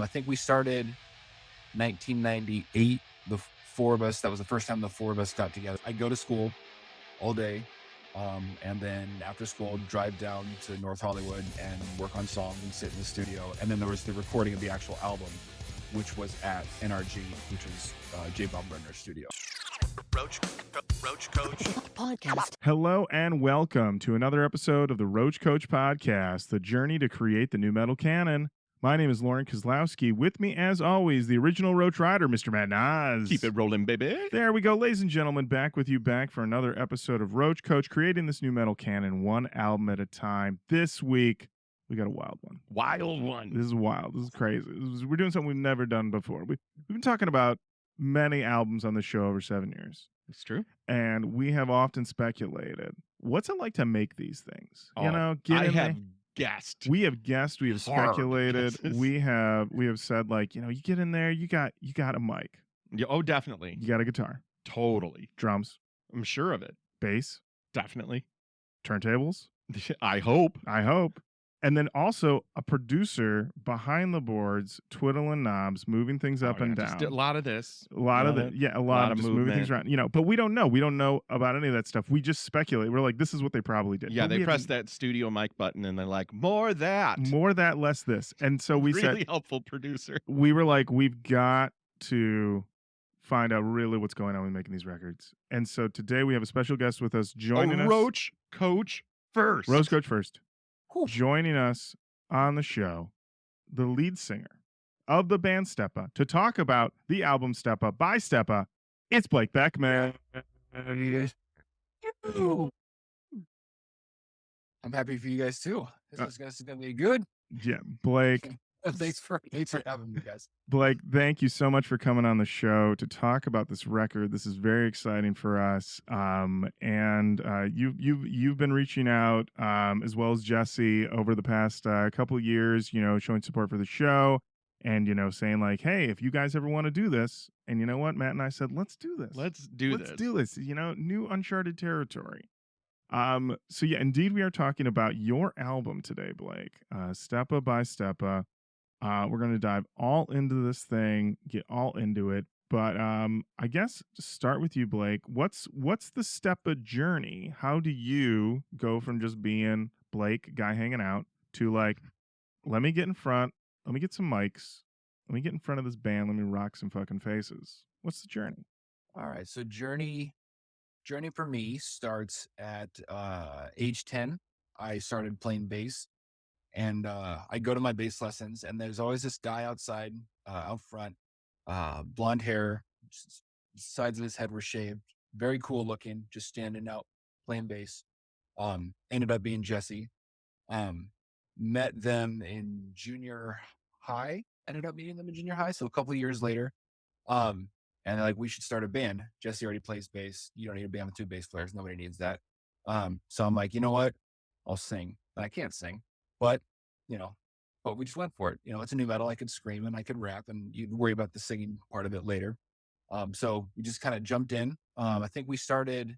I think we started 1998, the four of us. That was the first time the four of us got together. I go to school all day, and then after school, drive down to North Hollywood and work on songs and sit in the studio. And then there was the recording of the actual album, which was at NRG, which was J. Baumgartner's studio. Roach Koach Podcast. Hello and welcome to another episode of the Roach Koach Podcast, the journey to create the new metal canon. My name is Lorin Kozlowski. With me, as always, the original Roach Rider, Mr. Matt Nas. Keep it rolling, baby. There we go, ladies and gentlemen, back for another episode of Roach Koach, creating this new metal canon one album at a time. This week, we got a wild one. Wild one. This is wild. This is crazy. We're doing something we've never done before. We've been talking about many albums on the show over 7 years. It's true. And we have often speculated, what's it like to make these things? We have guessed. We have guessed, we have speculated, guesses. we have said, like, you get in there, you got a mic. Yeah, oh, definitely. You got a guitar. Totally. Drums. I'm sure of it. Bass. Definitely. Turntables. I hope. And then also a producer behind the boards, twiddling knobs, moving things up and down. Just a lot of this. A lot of just movement. moving things around. But we don't know. We don't know about any of that stuff. We just speculate. We're like, this is what they probably did. Yeah, but they press that studio mic button and they're like, more that. More that, less this. And so we said, really helpful producer. We were like, we've got to find out really what's going on with making these records. And so today we have a special guest with us joining us. Roach Koach first. Roach Koach first. Cool. Joining us on the show, the lead singer of the band Stepa, to talk about the album Stepa by Stepa. It's Blake Beckman. I'm happy for you guys too. This is gonna be good. Yeah, Blake. Thanks for having me, guys. Blake, thank you so much for coming on the show to talk about this record. This is very exciting for us. And you've been reaching out, as well as Jesse, over the past couple of years, showing support for the show and, saying like, hey, if you guys ever want to do this, and you know what, Matt and I said, let's do this. Let's do this. New uncharted territory. So yeah, indeed, we are talking about your album today, Blake, Stepa by Stepa. We're going to dive all into this thing, get all into it. But I guess to start with you, Blake, what's the Stepa journey? How do you go from just being Blake, guy hanging out, to like, let me get in front, let me get some mics, let me get in front of this band, let me rock some fucking faces? What's the journey? All right, so journey for me starts at age 10. I started playing bass. And I go to my bass lessons, and there's always this guy outside, out front, blonde hair, sides of his head were shaved, very cool looking, just standing out playing bass. Ended up being Jesse. Met them in junior high. Ended up meeting them in junior high, so a couple of years later. And they're like, we should start a band. Jesse already plays bass. You don't need a band with two bass players. Nobody needs that. So I'm like, you know what? I'll sing. And I can't sing. But we just went for it. It's a new metal. I could scream and I could rap, and you'd worry about the singing part of it later. So we just kind of jumped in. I think we started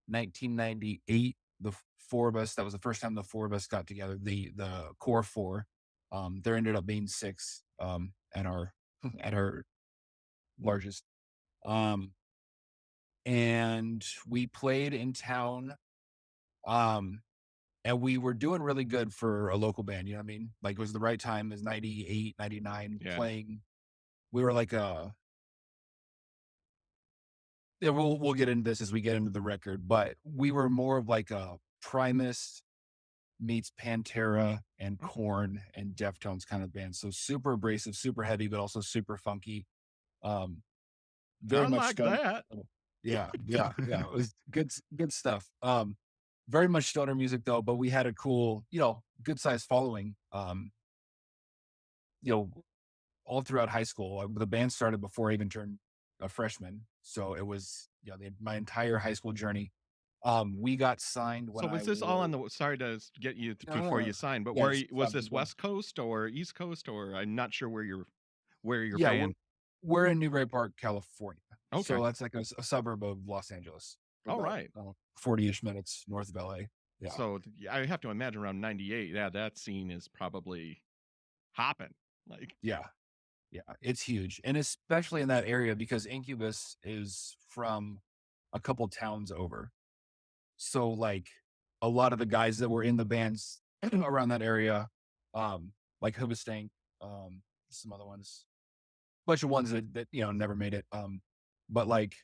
1998. The four of us. That was the first time the four of us got together. The core four. There ended up being six. At our largest. And we played in town. And we were doing really good for a local band, you know what I mean? Like, it was the right time, it was 98, 99, playing. We were like we'll get into this as we get into the record, but we were more of like a Primus meets Pantera and Korn and Deftones kind of band. So super abrasive, super heavy, but also super funky. Very much that. Yeah. It was good stuff. Very much stoner music though, but we had a cool, good sized following. All throughout high school. The band started before I even turned a freshman, so it was my entire high school journey. We got signed when. So was this all on the? Sorry to get you before you signed, but was this West Coast or East Coast, or I'm not sure where you're band. We're in Newbury Park, California. Okay, so that's like a suburb of Los Angeles. All right. 40-ish minutes north of LA. Yeah. So I have to imagine around 98. Yeah, that scene is probably hopping. Like, yeah. Yeah, it's huge. And especially in that area because Incubus is from a couple towns over. So like a lot of the guys that were in the bands around that area, like Hoobastank, some other ones, bunch of ones that never made it. But like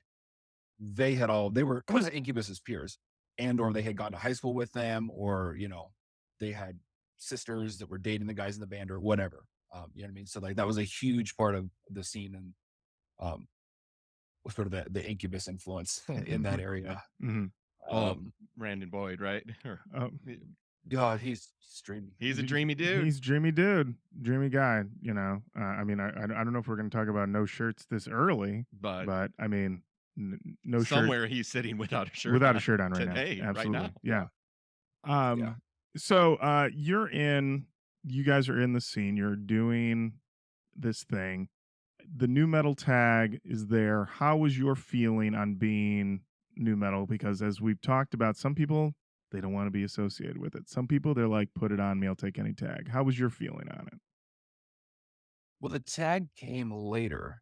they were Incubus's peers, and or they had gone to high school with them, or they had sisters that were dating the guys in the band or whatever. You know what I mean? So like that was a huge part of the scene and um was sort of the Incubus influence in that area. Mhm. Oh, Brandon Boyd, right? God, he's dreamy. He's a dreamy dude. He's dreamy dude, dreamy guy. I mean, I don't know if we're going to talk about no shirts this early, but I mean, no shirt. Somewhere he's sitting without a shirt. Without a shirt on right today, now. Absolutely. right now. Yeah. Yeah. So you guys are in the scene. You're doing this thing. The new metal tag is there. How was your feeling on being new metal? Because as we've talked about, some people, they don't want to be associated with it. Some people, they're like, put it on me, I'll take any tag. How was your feeling on it? Well, the tag came later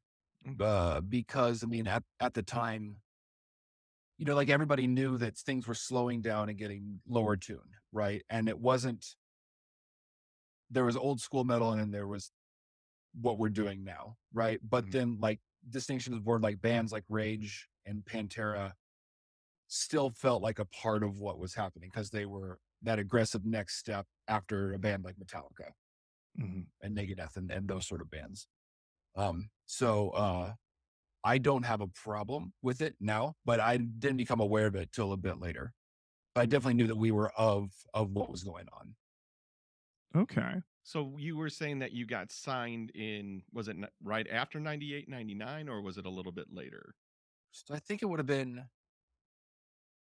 because I mean at the time, like everybody knew that things were slowing down and getting lower tuned, right? And there was old school metal and then there was what we're doing now, right? But then like distinctions were like bands like Rage and Pantera still felt like a part of what was happening because they were that aggressive next step after a band like Metallica and Megadeth and those sort of bands. So I don't have a problem with it now, but I didn't become aware of it till a bit later. But I definitely knew that we were of what was going on. Okay. So you were saying that you got signed in, was it right after 98, 99, or was it a little bit later? So I think it would have been,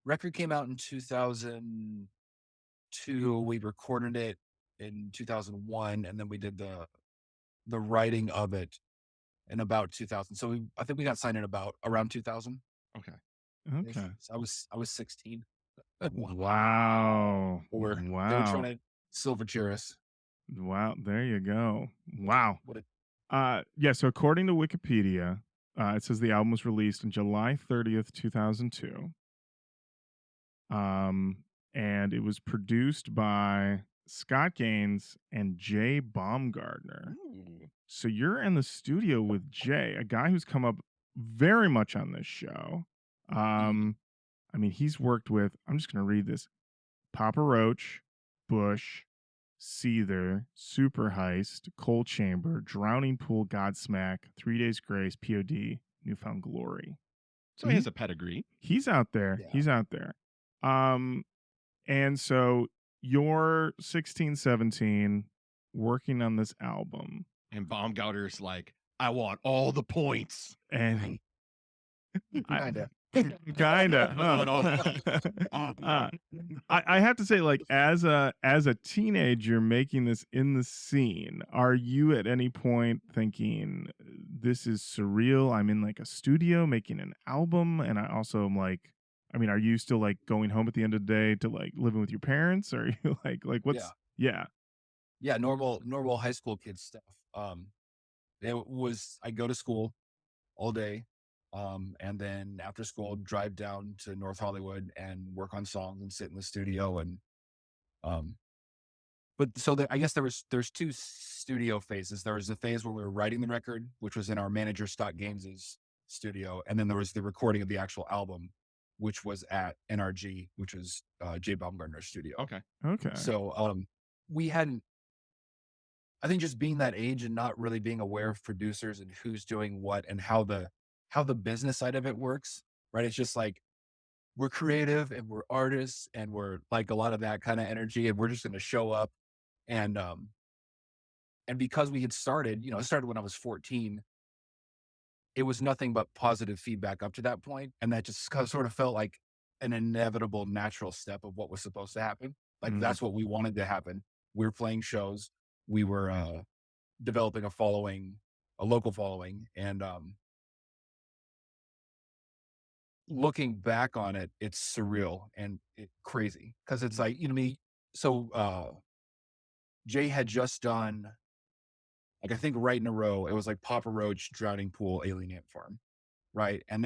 record came out in 2002. We recorded it in 2001, and then we did the writing of it in about 2000. So I think we got signed in around 2000. Okay. So I was 16. Wow. They were trying to silver cheer us. Wow. There you go. Wow. What So according to Wikipedia, it says the album was released on July 30th, 2002. And it was produced by Scott Gaines and Jay Baumgartner. Ooh. So you're in the studio with Jay, a guy who's come up very much on this show. I mean, he's worked with, I'm just going to read this, Papa Roach, Bush, Seether, Super Heist, Cold Chamber, Drowning Pool, Godsmack, 3 Days Grace, POD, Newfound Glory. So he has a pedigree. He's out there. Yeah. He's out there. And so you're 16, 17, working on this album. And Baumgartner's like, I want all the points. And Kinda. I have to say, like, as a teenager making this in the scene, are you at any point thinking this is surreal? I'm in like a studio making an album, and I also am like, I mean, are you still like going home at the end of the day to like living with your parents? Or are you like what's yeah, normal high school kid stuff. I go to school all day. And then after school, drive down to North Hollywood and work on songs and sit in the studio. And, but so I guess there's two studio phases. There was the phase where we were writing the record, which was in our manager Scott Gaines's studio. And then there was the recording of the actual album, which was at NRG, which was Jay Baumgartner's studio. Okay. So, we hadn't, I think just being that age and not really being aware of producers and who's doing what and how the business side of it works, right? It's just like, we're creative and we're artists and we're like a lot of that kind of energy and we're just going to show up. And because we had started, it started when I was 14, it was nothing but positive feedback up to that point. And that just sort of felt like an inevitable natural step of what was supposed to happen. Like that's what we wanted to happen. We were playing shows. We were developing a local following. And looking back on it, it's surreal and crazy because it's like, so Jay had just done like I think right in a row, it was like Papa Roach, Drowning Pool, Alien Ant Farm, right? And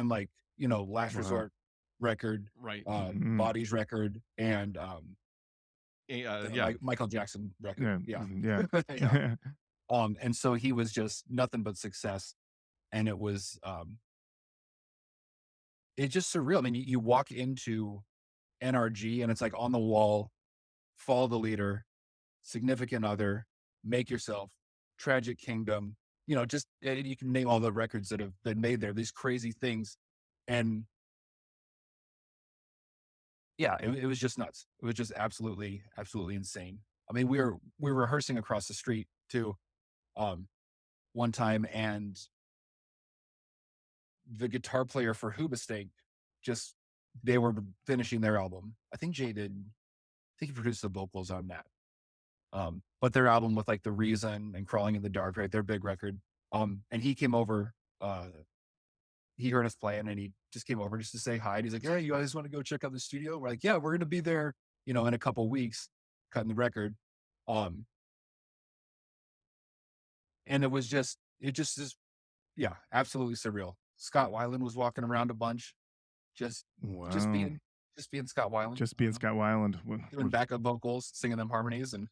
like, you know, Last Wow. Resort record, Right. Bodies record, and Yeah. Michael Jackson record. Yeah. Yeah. Yeah. And so he was just nothing but success. And it was it's just surreal. I mean, you walk into NRG and it's like on the wall, follow the leader, significant other, make yourself, Tragic Kingdom, you know, just you can name all the records that have been made there, these crazy things. And yeah, it was just nuts. It was just absolutely insane. I mean, we were rehearsing across the street too, one time, and the guitar player for Hoobastank just, they were finishing their album. I think Jay did. I think he produced the vocals on that. But their album with like The Reason and Crawling in the Dark, right? Their big record. And he came over. He heard us playing, and he just came over just to say hi. And he's like, "Hey, you guys want to go check out the studio?" We're like, "Yeah, we're gonna be there, you know, in a couple weeks, cutting the record." And it just is, yeah, absolutely surreal. Scott Weiland was walking around a bunch, just Wow. being Scott Weiland. Just being Scott Weiland. Doing backup vocals, singing them harmonies, and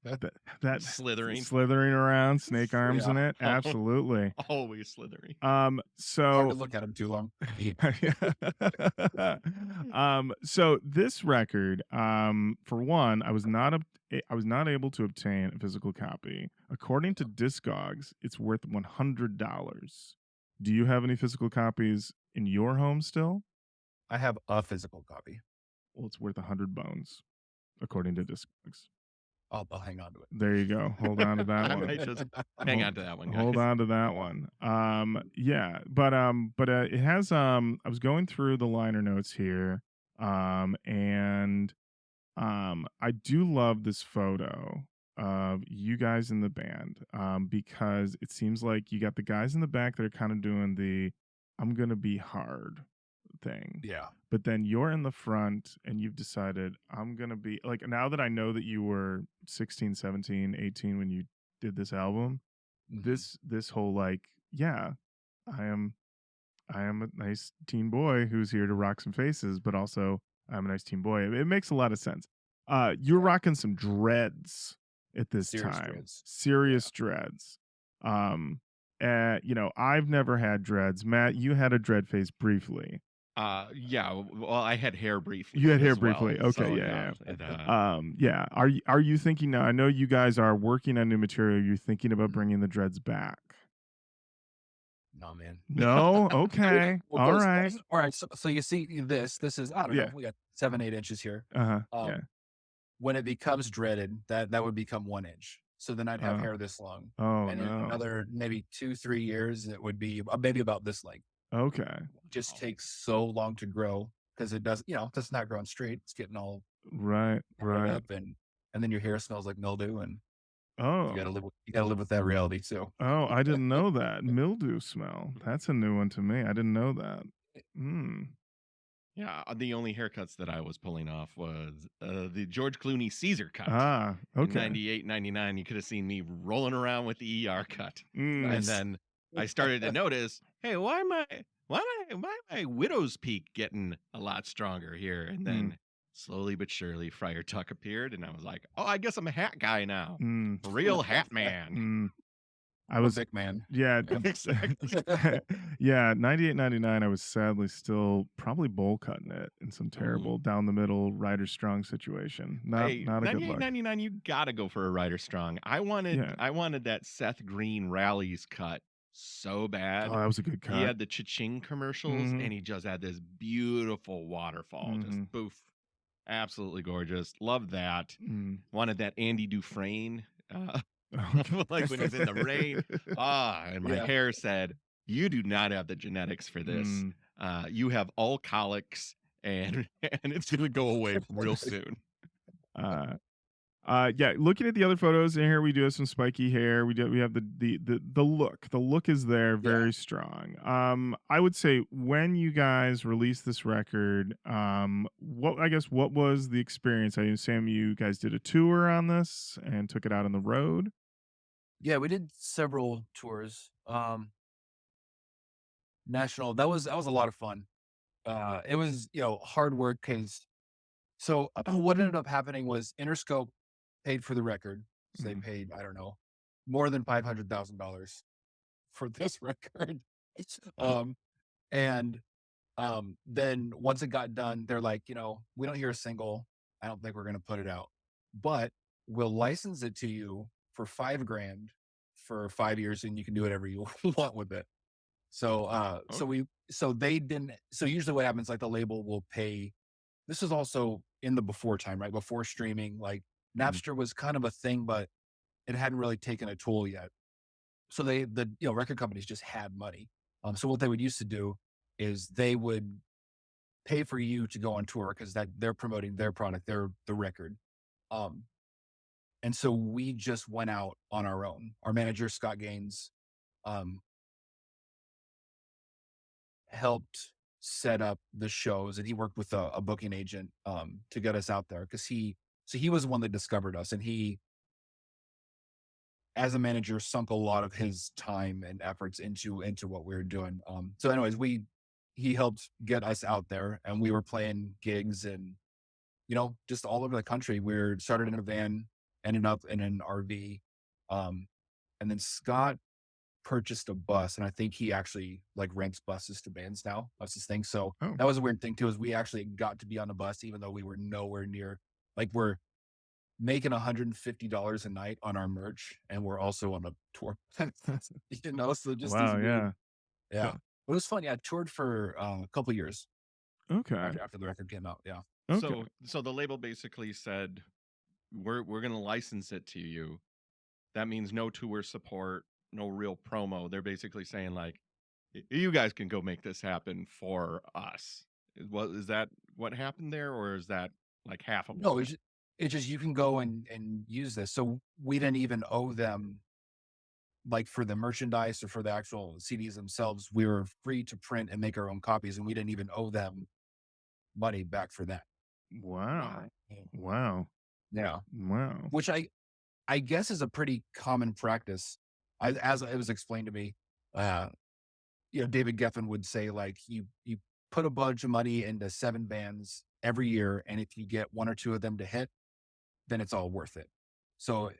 that slithering around, snake arms in it. Absolutely. Always slithering. So hard to look at him too long. So this record, for one, I was not able to obtain a physical copy. According to Discogs, it's worth $100. Do you have any physical copies in your home still? I have a physical copy. Well, it's worth 100 bones, according to Discogs. I'll hang on to it. There you go. Hold on to that I one. might just hang on to that one, guys. Hold on to that one. Yeah, but it has I was going through the liner notes here, and I do love this photo of you guys in the band, because it seems like you got the guys in the back that are kind of doing the "I'm gonna be hard" thing. Yeah. But then you're in the front and you've decided, I'm going to be like, now that I know that you were 16, 17, 18 when you did this album, this whole like, yeah, I am a nice teen boy who's here to rock some faces, but also I'm a nice teen boy. It makes a lot of sense. You're rocking some dreads at this time. Serious dreads. You know, I've never had dreads. Matt, you had a dread phase briefly. Yeah. Well, I had hair briefly. You had hair as well, briefly. Okay, so, yeah. And, yeah. Are you thinking now? I know you guys are working on new material. You're thinking about bringing the dreads back. No, man. No. Okay. All right. All right. So you see this is, I don't know. We got 7-8 inches here. Yeah. When it becomes dreaded, that would become 1 inch. So then I'd have hair this long. Oh, and in no. another maybe 2-3 years, it would be maybe about this length. Okay. It just takes so long to grow because it does, you know, it's not growing straight. It's getting all right up, and then your hair smells like mildew, and oh, you gotta live with that reality too. Oh, I didn't know that. Mildew smell. That's a new one to me. I didn't know that. Yeah, the only haircuts that I was pulling off was the George Clooney Caesar cut. Ah, okay. In 98, 99, you could have seen me rolling around with the ER cut. Nice. And then I started to notice, hey, why am I widow's peak getting a lot stronger here? And then slowly but surely Friar Tuck appeared, and I was like, oh, I guess I'm a hat guy now. Real hat man. I was Vic man. Yeah. Yeah, 98, 99, I was sadly still probably bowl cutting it in some terrible down the middle Ryder Strong situation. Not a good look. 99, you gotta go for a Ryder Strong. I wanted that Seth Green Rallies cut so bad. Oh, that was a good cut. He had the cha-ching commercials, and he just had this beautiful waterfall. Just boof. Absolutely gorgeous. Loved that. Wanted that Andy Dufresne. Like when he's in the rain. And my hair said, you do not have the genetics for this. You have all colics, and it's gonna go away real soon. Yeah, looking at the other photos in here, we do have some spiky hair. We have the look. The look is there, very strong. I would say when you guys released this record, what was the experience? I assume you guys did a tour on this and took it out on the road. Yeah, we did several tours. National. That was a lot of fun. It was, hard work because so what ended up happening was Interscope paid for the record. So they Mhm. paid, I don't know, more than $500,000 for this record. Um, and then once it got done, they're like, we don't hear a single. I don't think we're gonna put it out, but we'll license it to you for 5 grand for 5 years, and you can do whatever you want with it. So Oh, so they didn't so usually what happens, like the label will pay. This is also in the before time, right? Before streaming, like Mhm. Napster was kind of a thing, but it hadn't really taken a toll yet. So record companies just had money. So what they would used to do is they would pay for you to go on tour because that they're promoting their product, the record. Um, and so we just went out on our own. Our manager, Scott Gaines, um, helped set up the shows, and he worked with a booking agent to get us out there because he was the one that discovered us, and he, as a manager, sunk a lot of his time and efforts into what we were doing. So, anyways, he helped get us out there, and we were playing gigs and just all over the country. We started in a van, ended up in an RV, um, and then Scott purchased a bus, and I think he actually like rents buses to bands now. That's his thing. So Oh, that was a weird thing too, is we actually got to be on a bus, even though we were nowhere near. Like we're making $150 a night on our merch, and we're also on a tour. So just these wow, weird, yeah. yeah. So It was fun. Yeah, I toured for a couple of years okay, after the record came out. Yeah. okay. so the label basically said, we're gonna license it to you. That means no tour support, no real promo. They're basically saying like, you guys can go make this happen for us. Is that what happened there, or is that like half of what No, happened? it's just you can go and use this. So we didn't even owe them like for the merchandise or for the actual CDs themselves. We were free to print and make our own copies, and we didn't even owe them money back for that. Wow, Wow. wow, Yeah, wow. which I guess is a pretty common practice. As it was explained to me, uh, David Geffen would say like you put a bunch of money into 7 bands every year, and if you get one or two of them to hit, then it's all worth it. So,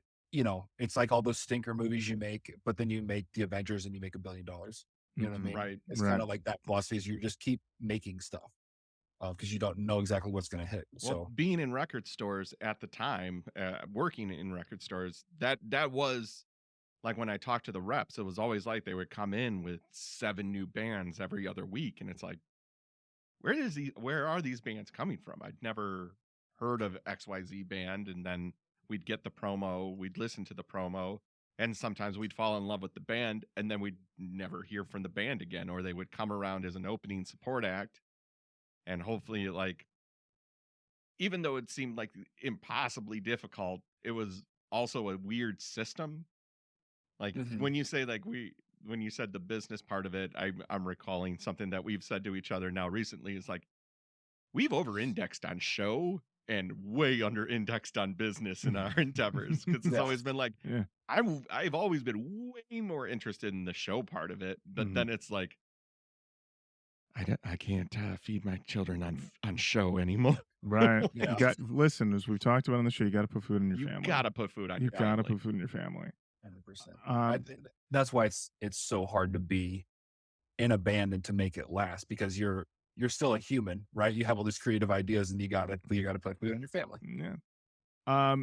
it's like all those stinker movies you make, but then you make the Avengers and you make $1 billion. You know what I Mhm. mean? Right. It's kind Right. of like that philosophy is you just keep making stuff because you don't know exactly what's going to hit. Well, So, being in record stores at the time, working in record stores, that was like when I talked to the reps, it was always like they would come in with 7 new bands every other week, and it's like, where are these bands coming from? I'd never heard of XYZ band, and then we'd get the promo, we'd listen to the promo, and sometimes we'd fall in love with the band, and then we'd never hear from the band again, or they would come around as an opening support act, and hopefully, like, even though it seemed like impossibly difficult, it was also a weird system. Like mhm. when you say like when you said the business part of it, I'm recalling something that we've said to each other now recently is like, we've over indexed on show and way under indexed on business in our endeavors, because it's Yeah. always been like, Yeah. I've always been way more interested in the show part of it, but Mhm. then it's like, I can't feed my children on show anymore. Right. You Yeah. got listen, as we've talked about on the show, you got to put food in your You family. gotta put food on You your Yeah. got to family. put food in your family. 100%. I Um, think that's why it's so hard to be in a band and to make it last because you're still a human, right? You have all these creative ideas and you gotta put food on your family. yeah.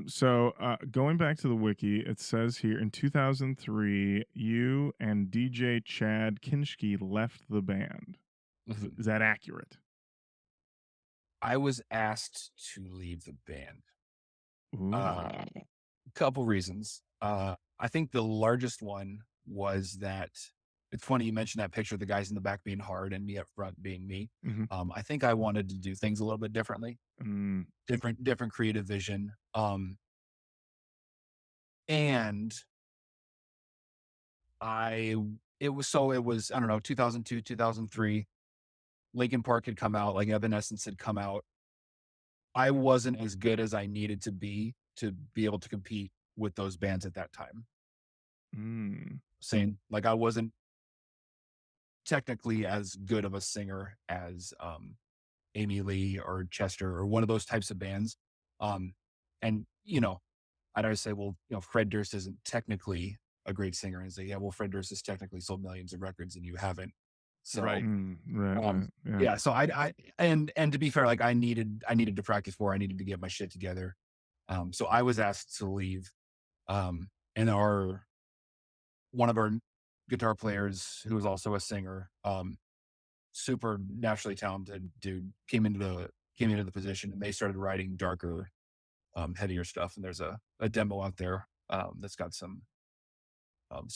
So going back to the wiki, it says here in 2003, you and DJ Chad Kinschke left the band. Mhm. Is that accurate? I was asked to leave the band. Ooh. Uh, couple reasons. I think the largest one was that it's funny you mentioned that picture of the guys in the back being hard and me up front being me. Mm-hmm. I think I wanted to do things a little bit differently, Mm, different creative vision. And I it was I don't know 2002 2003. Linkin Park had come out, like Evanescence had come out. I wasn't as good as I needed to be able to compete with those bands at that time. saying like I wasn't technically as good of a singer as Amy Lee or Chester or one of those types of bands. And I'd always say, well, Fred Durst isn't technically a great singer, and say, yeah, well, Fred Durst has technically sold millions of records and you haven't. So Right. yeah. So I and to be fair, like I needed to practice more. I needed to get my shit together. So I was asked to leave. And one of our guitar players, who was also a singer, super naturally talented dude, came into the position, and they started writing darker, heavier stuff. And there's a demo out there that's got some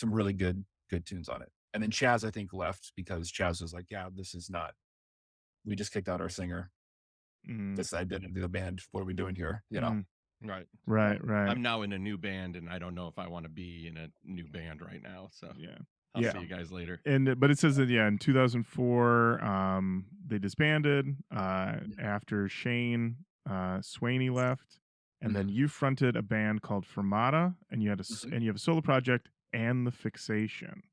really good tunes on it. And then Chaz, I think, left because Chaz was like, yeah, this is not, we just kicked out our singer. This is the identity of the band. What are we doing here? Right. I'm now in a new band, and I don't know if I want to be in a new band right now. So I'll see you guys later. But it says that in 2004 they disbanded after Shane Swaney left, and then you fronted a band called Fermata, and you have a solo project, and The Fixation.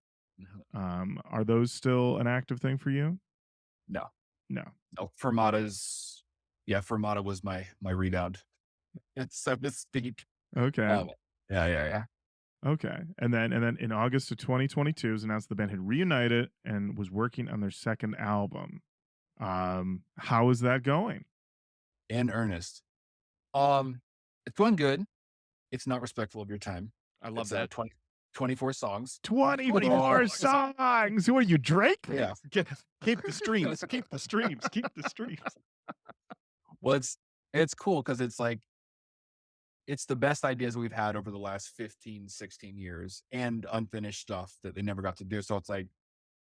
Are those still an active thing for you? No. Fermata was my rebound. So to speak. Okay. Yeah. Okay. And then in August of 2022, it was announced the band had reunited and was working on their second album. How is that going? In earnest. It's going good. It's not respectful of your time. I love that. 24 songs. 24 songs. Who are you, Drake? Yeah. Keep the streams. Keep the streams. Keep the streams. Well, it's cool because it's like, it's the best ideas we've had over the last 15, 16 years, and unfinished stuff that they never got to do. So it's like,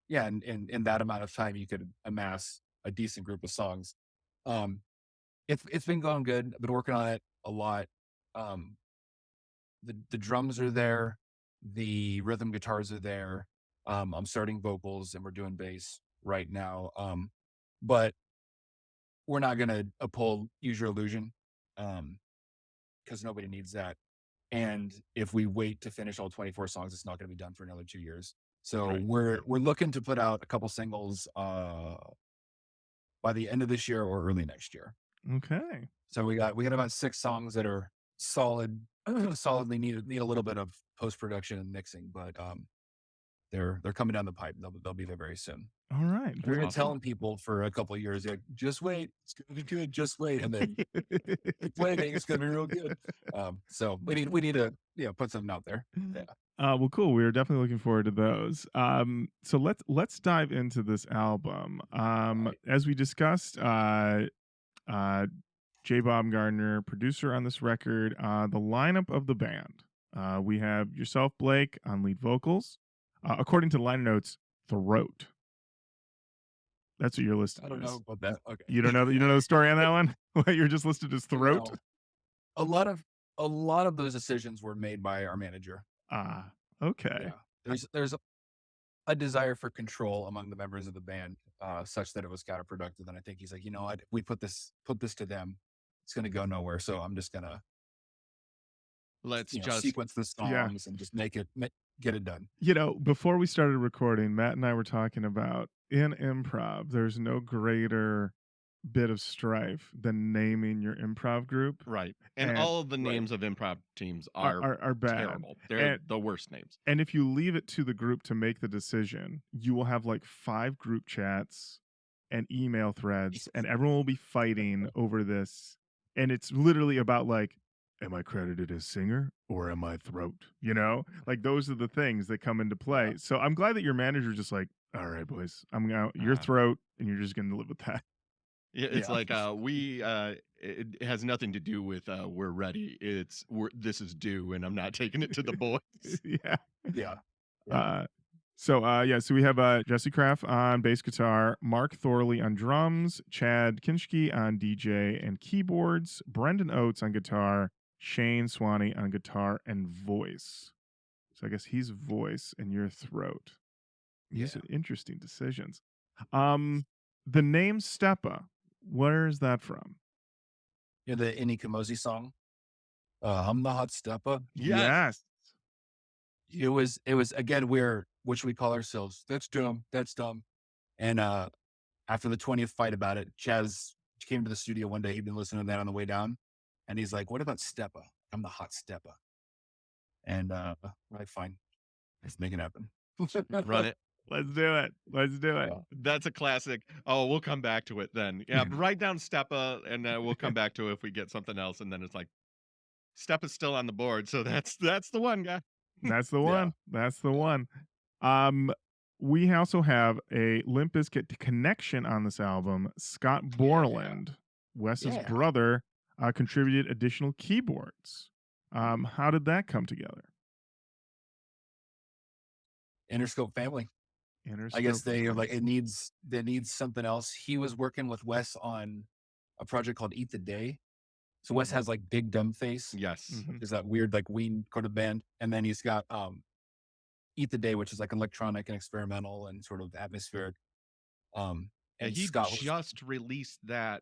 yeah, and in that amount of time, you could amass a decent group of songs. It's been going good. I've been working on it a lot. The drums are there, the rhythm guitars are there. I'm starting vocals, and we're doing bass right now. But we're not gonna pull Use Your Illusion, because nobody needs that. And if we wait to finish all 24 songs, it's not going to be done for another 2 years. So we're looking to put out a couple singles by the end of this year or early next year. Okay. So we got about 6 songs that are solidly need a little bit of post-production and mixing, but they're coming down the pipe. They'll be there very soon. All right. We've been telling people for a couple of years, like, just wait, it's gonna be good, just wait, and then waiting, it's gonna be real good. So we need to put something out there. Yeah. Well, cool. We're definitely looking forward to those. So let's dive into this album. As we discussed, J. Baumgartner, producer on this record. The lineup of the band. We have yourself, Blake, on lead vocals. According to the liner notes, throat. That's what you're listed. I don't know about that. Okay. You don't know the story on that one? You're just listed as throat. No. A lot of those decisions were made by our manager. Okay. Yeah. There's a desire for control among the members of the band, such that it was counterproductive. And I think he's like, if we put this to them, it's going to go nowhere. So I'm just gonna just sequence the songs and just get it done. Before we started recording, Matt and I were talking about, in improv, there's no greater bit of strife than naming your improv group. Right. And all of the names of improv teams are bad. Terrible. They're the worst names. And if you leave it to the group to make the decision, you will have like 5 group chats and email threads, and everyone will be fighting over this. And it's literally about like, am I credited as singer or am I throat? Like those are the things that come into play. Yeah. So I'm glad that your manager's just like, all right, boys, I'm out your throat, and you're just going to live with that. Yeah, it's like it has nothing to do with we're ready. This is due, and I'm not taking it to the boys. Yeah. So we have Jesse Kraft on bass guitar, Mark Thorley on drums, Chad Kinschke on DJ and keyboards, Brendan Oates on guitar, Shane Swaney on guitar and voice. So I guess he's voice and your throat. These are interesting decisions. The name Stepa, where is that from? The Inni Kamosi song. I'm the hot Stepa. Yes. it was again, what should we call ourselves? That's dumb. That's dumb. And after the 20th fight about it, Chaz came to the studio one day. He'd been listening to that on the way down. And he's like, what about Stepa? I'm the hot Stepa. And we're like, fine, let's make it happen. Run it. Let's do it. Let's do it. That's a classic. Oh, we'll come back to it then. Yeah, write down Stepa, and we'll come back to it if we get something else. And then it's like, Stepa's still on the board, so that's the one, guy. That's the one. That's the one. We also have a Limp Bizkit connection on this album. Scott Borland, Wes's brother, contributed additional keyboards. How did that come together? Interscope family. I guess they are like, they needs something else. He was working with Wes on a project called Eat the Day. So Wes has like Big Dumb Face. Yes. Is that weird like Ween kind of band. And then he's got Eat the Day, which is like electronic and experimental and sort of atmospheric. And he just released that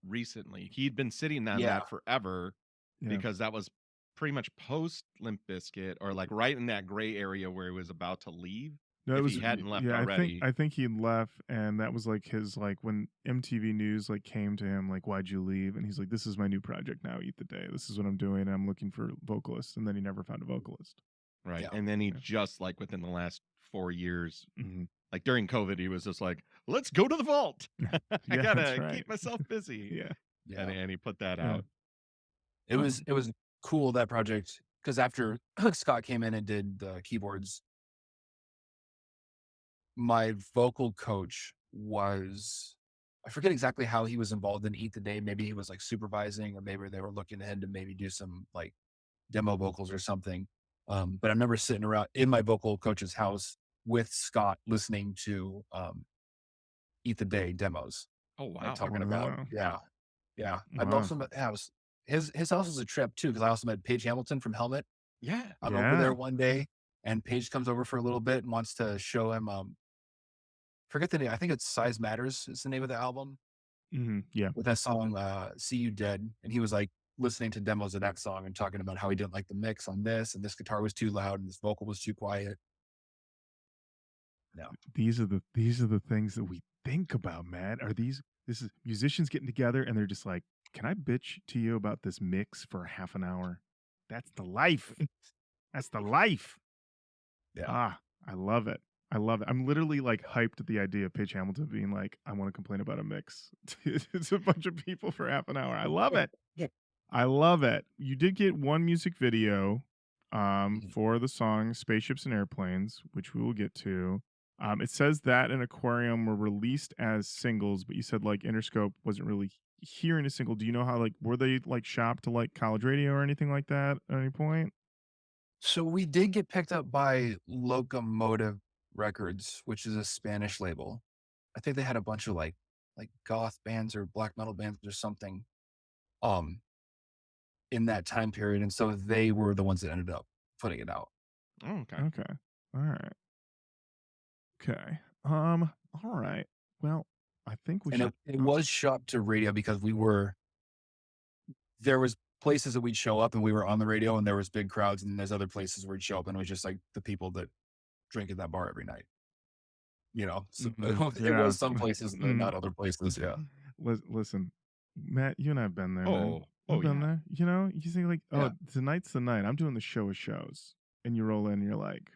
recently. He'd been sitting on that forever because that was pretty much post Limp Bizkit, or like right in that gray area where he was about to leave. No, he hadn't left already. I think he left, and that was like his, like when MTV News like came to him like, why'd you leave? And he's like, this is my new project now, Eat the Day. This is what I'm doing. I'm looking for vocalists. And then he never found a vocalist. Right. Yeah. And then he just like within the last 4 years, like during COVID, he was just like, let's go to the vault. I gotta keep myself busy. And he put that out. It was cool, that project, because after Scott came in and did the keyboards, my vocal coach was, I forget exactly how he was involved in Eat the Day. Maybe he was like supervising, or maybe they were looking ahead to maybe do some like demo vocals or something. But I remember sitting around in my vocal coach's house with Scott listening to Eat the Day demos. Oh wow! Like, talking about yeah. I've also met his house was a trip too, because I also met Paige Hamilton from Helmet. I'm over there one day, and Paige comes over for a little bit and wants to show him forget the name. I think it's Size Matters is the name of the album. With that song See You Dead, and he was like listening to demos of that song and talking about how he didn't like the mix on this, and this guitar was too loud and this vocal was too quiet. No, these are the things that we think about, man. This is musicians getting together and they're just like, can I bitch to you about this mix for half an hour? That's the life. That's the life. I love it. I love it. I'm literally like hyped at the idea of Paige Hamilton being like, I want to complain about a mix. It's a bunch of people for half an hour. I love it. I love it. You did get one music video for the song Spaceships and Airplanes, which we will get to. It says that and Aquarium were released as singles, but you said like Interscope wasn't really hearing a single. Do you know how, like, were they like shopped to like college radio or anything like that at any point? So we did get picked up by Locomotive Records, which is a Spanish label. I think they had a bunch of like goth bands or black metal bands or something in that time period, and so they were the ones that ended up putting it out. Okay. All right. Okay. All right. Well, I think we should. It was shopped to radio because there was places that we'd show up and we were on the radio, and there was big crowds, and there's other places where we'd show up and it was just like the people that drink at that bar every night. So it was some places and not other places. Yeah. Listen, Matt, you and I've been there. You've been there. You think like, tonight's the night. I'm doing the show of shows, and you roll in and you're like,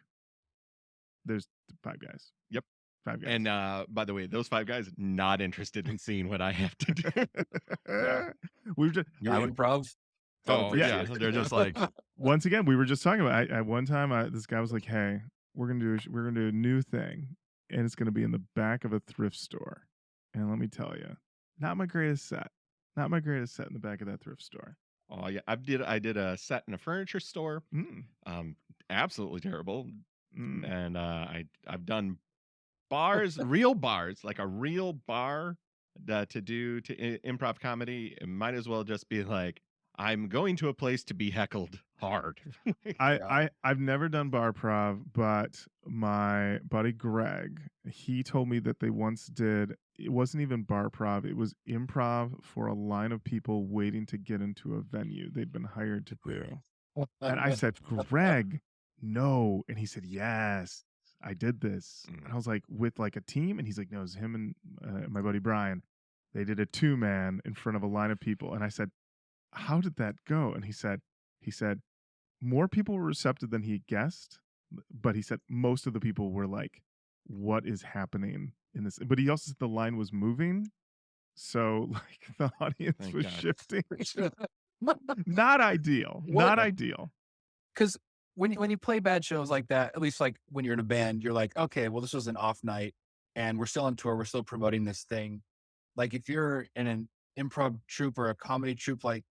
there's 5 guys. Yep. 5 guys. And by the way, those 5 guys not interested in seeing what I have to do. We've just improv. They're just like, once again, we were just talking about. At one time, this guy was like, "Hey, we're gonna do a new thing, and it's gonna be in the back of a thrift store." And let me tell you, not my greatest set. Not my greatest set in the back of that thrift store. Oh yeah, I did a set in a furniture store. Absolutely terrible. And I've done bars, real bars, like a real bar to do improv comedy. It might as well just be like, I'm going to a place to be heckled hard. I've never done bar prov, but my buddy Greg, he told me that they once did. It wasn't even bar prov; it was improv for a line of people waiting to get into a venue they'd been hired to do. And I said, Greg, no. And he said, yes, I did this. Mm. And I was like, with like a team? And he's like, no, it was him and my buddy Brian. They did a 2-man in front of a line of people. And I said, how did that go? And he said, more people were receptive than he guessed. But he said most of the people were like, what is happening in this? But he also said the line was moving. So like the audience Thank was God. shifting. Not ideal. Not ideal. Because when you play bad shows like that, at least like when you're in a band, you're like, okay, well, this was an off night and we're still on tour. We're still promoting this thing. Like if you're in an improv troupe or a comedy troupe, like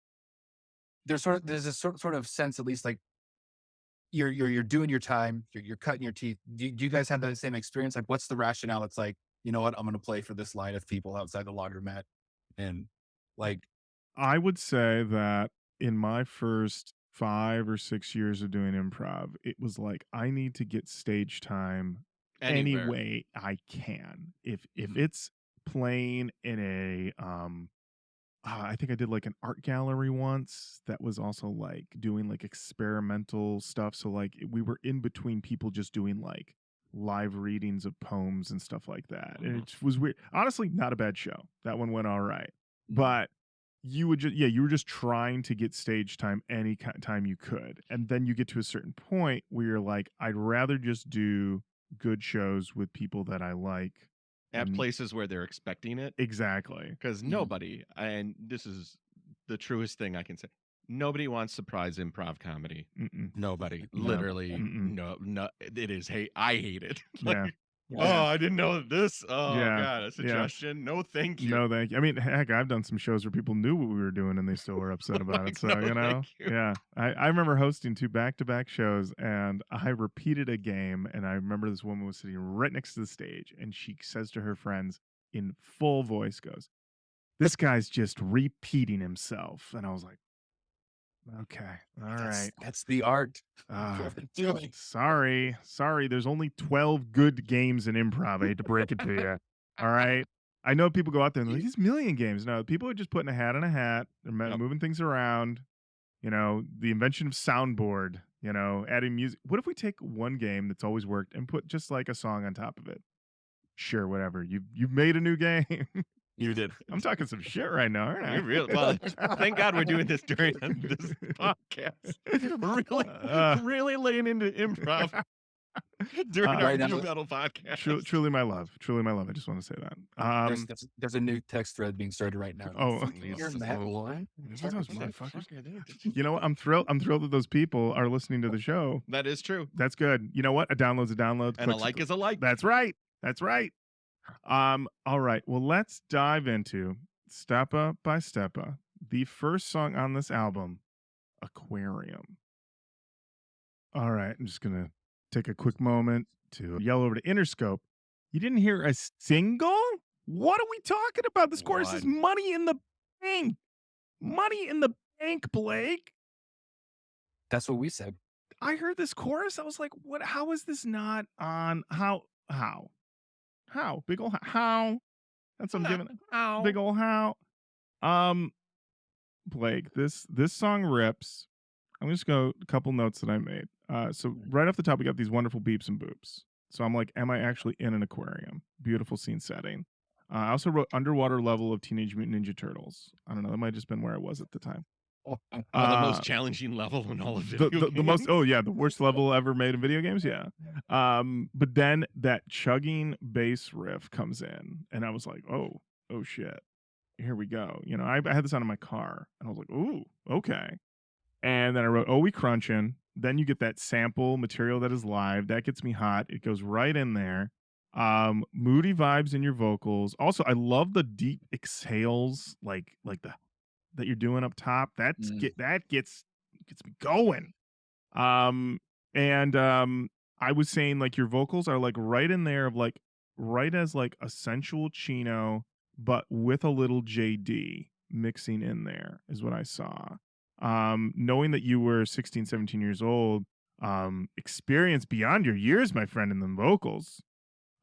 there's a sort of sense, at least like you're doing your time, you're cutting your teeth. Do you guys have that same experience? Like what's the rationale? It's like, you know what, I'm going to play for this line of people outside the laundromat. And like, I would say that in my first 5 or 6 years of doing improv, it was like I need to get stage time any Anywhere. way I can. If it's playing in a I think I did like an art gallery once that was also like doing like experimental stuff. So like we were in between people just doing like live readings of poems and stuff like that. And it was weird. Honestly, not a bad show. That one went all right. But you would just, you were just trying to get stage time any time you could. And then you get to a certain point where you're like, I'd rather just do good shows with people that I like. At places where they're expecting it. Exactly. Because nobody, and this is the truest thing I can say, nobody wants surprise improv comedy. Nobody. Literally. No, it is hate. I hate it. Like, oh, I didn't know this. Oh, God, a suggestion. No, thank you. No, thank you. I mean, heck, I've done some shows where people knew what we were doing and they still were upset about it. So, no, you know, you. yeah. I remember hosting 2 back-to-back shows and I repeated a game. And I remember this woman was sitting right next to the stage and she says to her friends in full voice, goes, this guy's just repeating himself. And I was like, okay, all right. That's the art. Sorry. There's only 12 good games in improv. I hate to break it to you. All right. I know people go out there and they're like, these million games. No, people are just putting a hat in a hat. They're moving things around. You know, the invention of soundboard, you know, adding music. What if we take one game that's always worked and put just like a song on top of it? Sure, whatever. You've made a new game. You did. I'm talking some shit right now, aren't I? You're real. Well, thank God we're doing this during this podcast. Really laying into improv during our new metal podcast. Truly my love. Truly my love. I just want to say that. There's a new text thread being started right now. Oh, you know what? I'm thrilled that those people are listening to the show. That is true. That's good. You know what? A download's a download. And a like is a like. That's right. All right. Well, let's dive into Stepa by Stepa, the first song on this album, Aquarium. All right. I'm just going to take a quick moment to yell over to Interscope. You didn't hear a single? What are we talking about? This chorus is money in the bank. Money in the bank, Blake. That's what we said. I heard this chorus. I was like, what? How is this not on? How? Big ol' how? That's what I'm giving it. How? Big ol' how? Blake, this song rips. I'm just going to go a couple notes that I made. So right off the top, we got these wonderful beeps and boops. So I'm like, am I actually in an aquarium? Beautiful scene setting. I also wrote underwater level of Teenage Mutant Ninja Turtles. I don't know. That might have just been where I was at the time. The most challenging level in all of video games. The most, the worst level ever made in video games. Yeah. But then that chugging bass riff comes in and I was like, oh shit, here we go. You know, I had this on in my car and I was like, ooh, okay. And then I wrote, we crunching. Then you get that sample material that is live. That gets me hot. It goes right in there. Moody vibes in your vocals. Also, I love the deep exhales, like the that you're doing up top. That gets me going. I was saying like your vocals are like right in there of like right as like a sensual Chino, but with a little JD mixing in there is what I saw. Knowing that you were 16, 17 years old, experience beyond your years, my friend, in the vocals.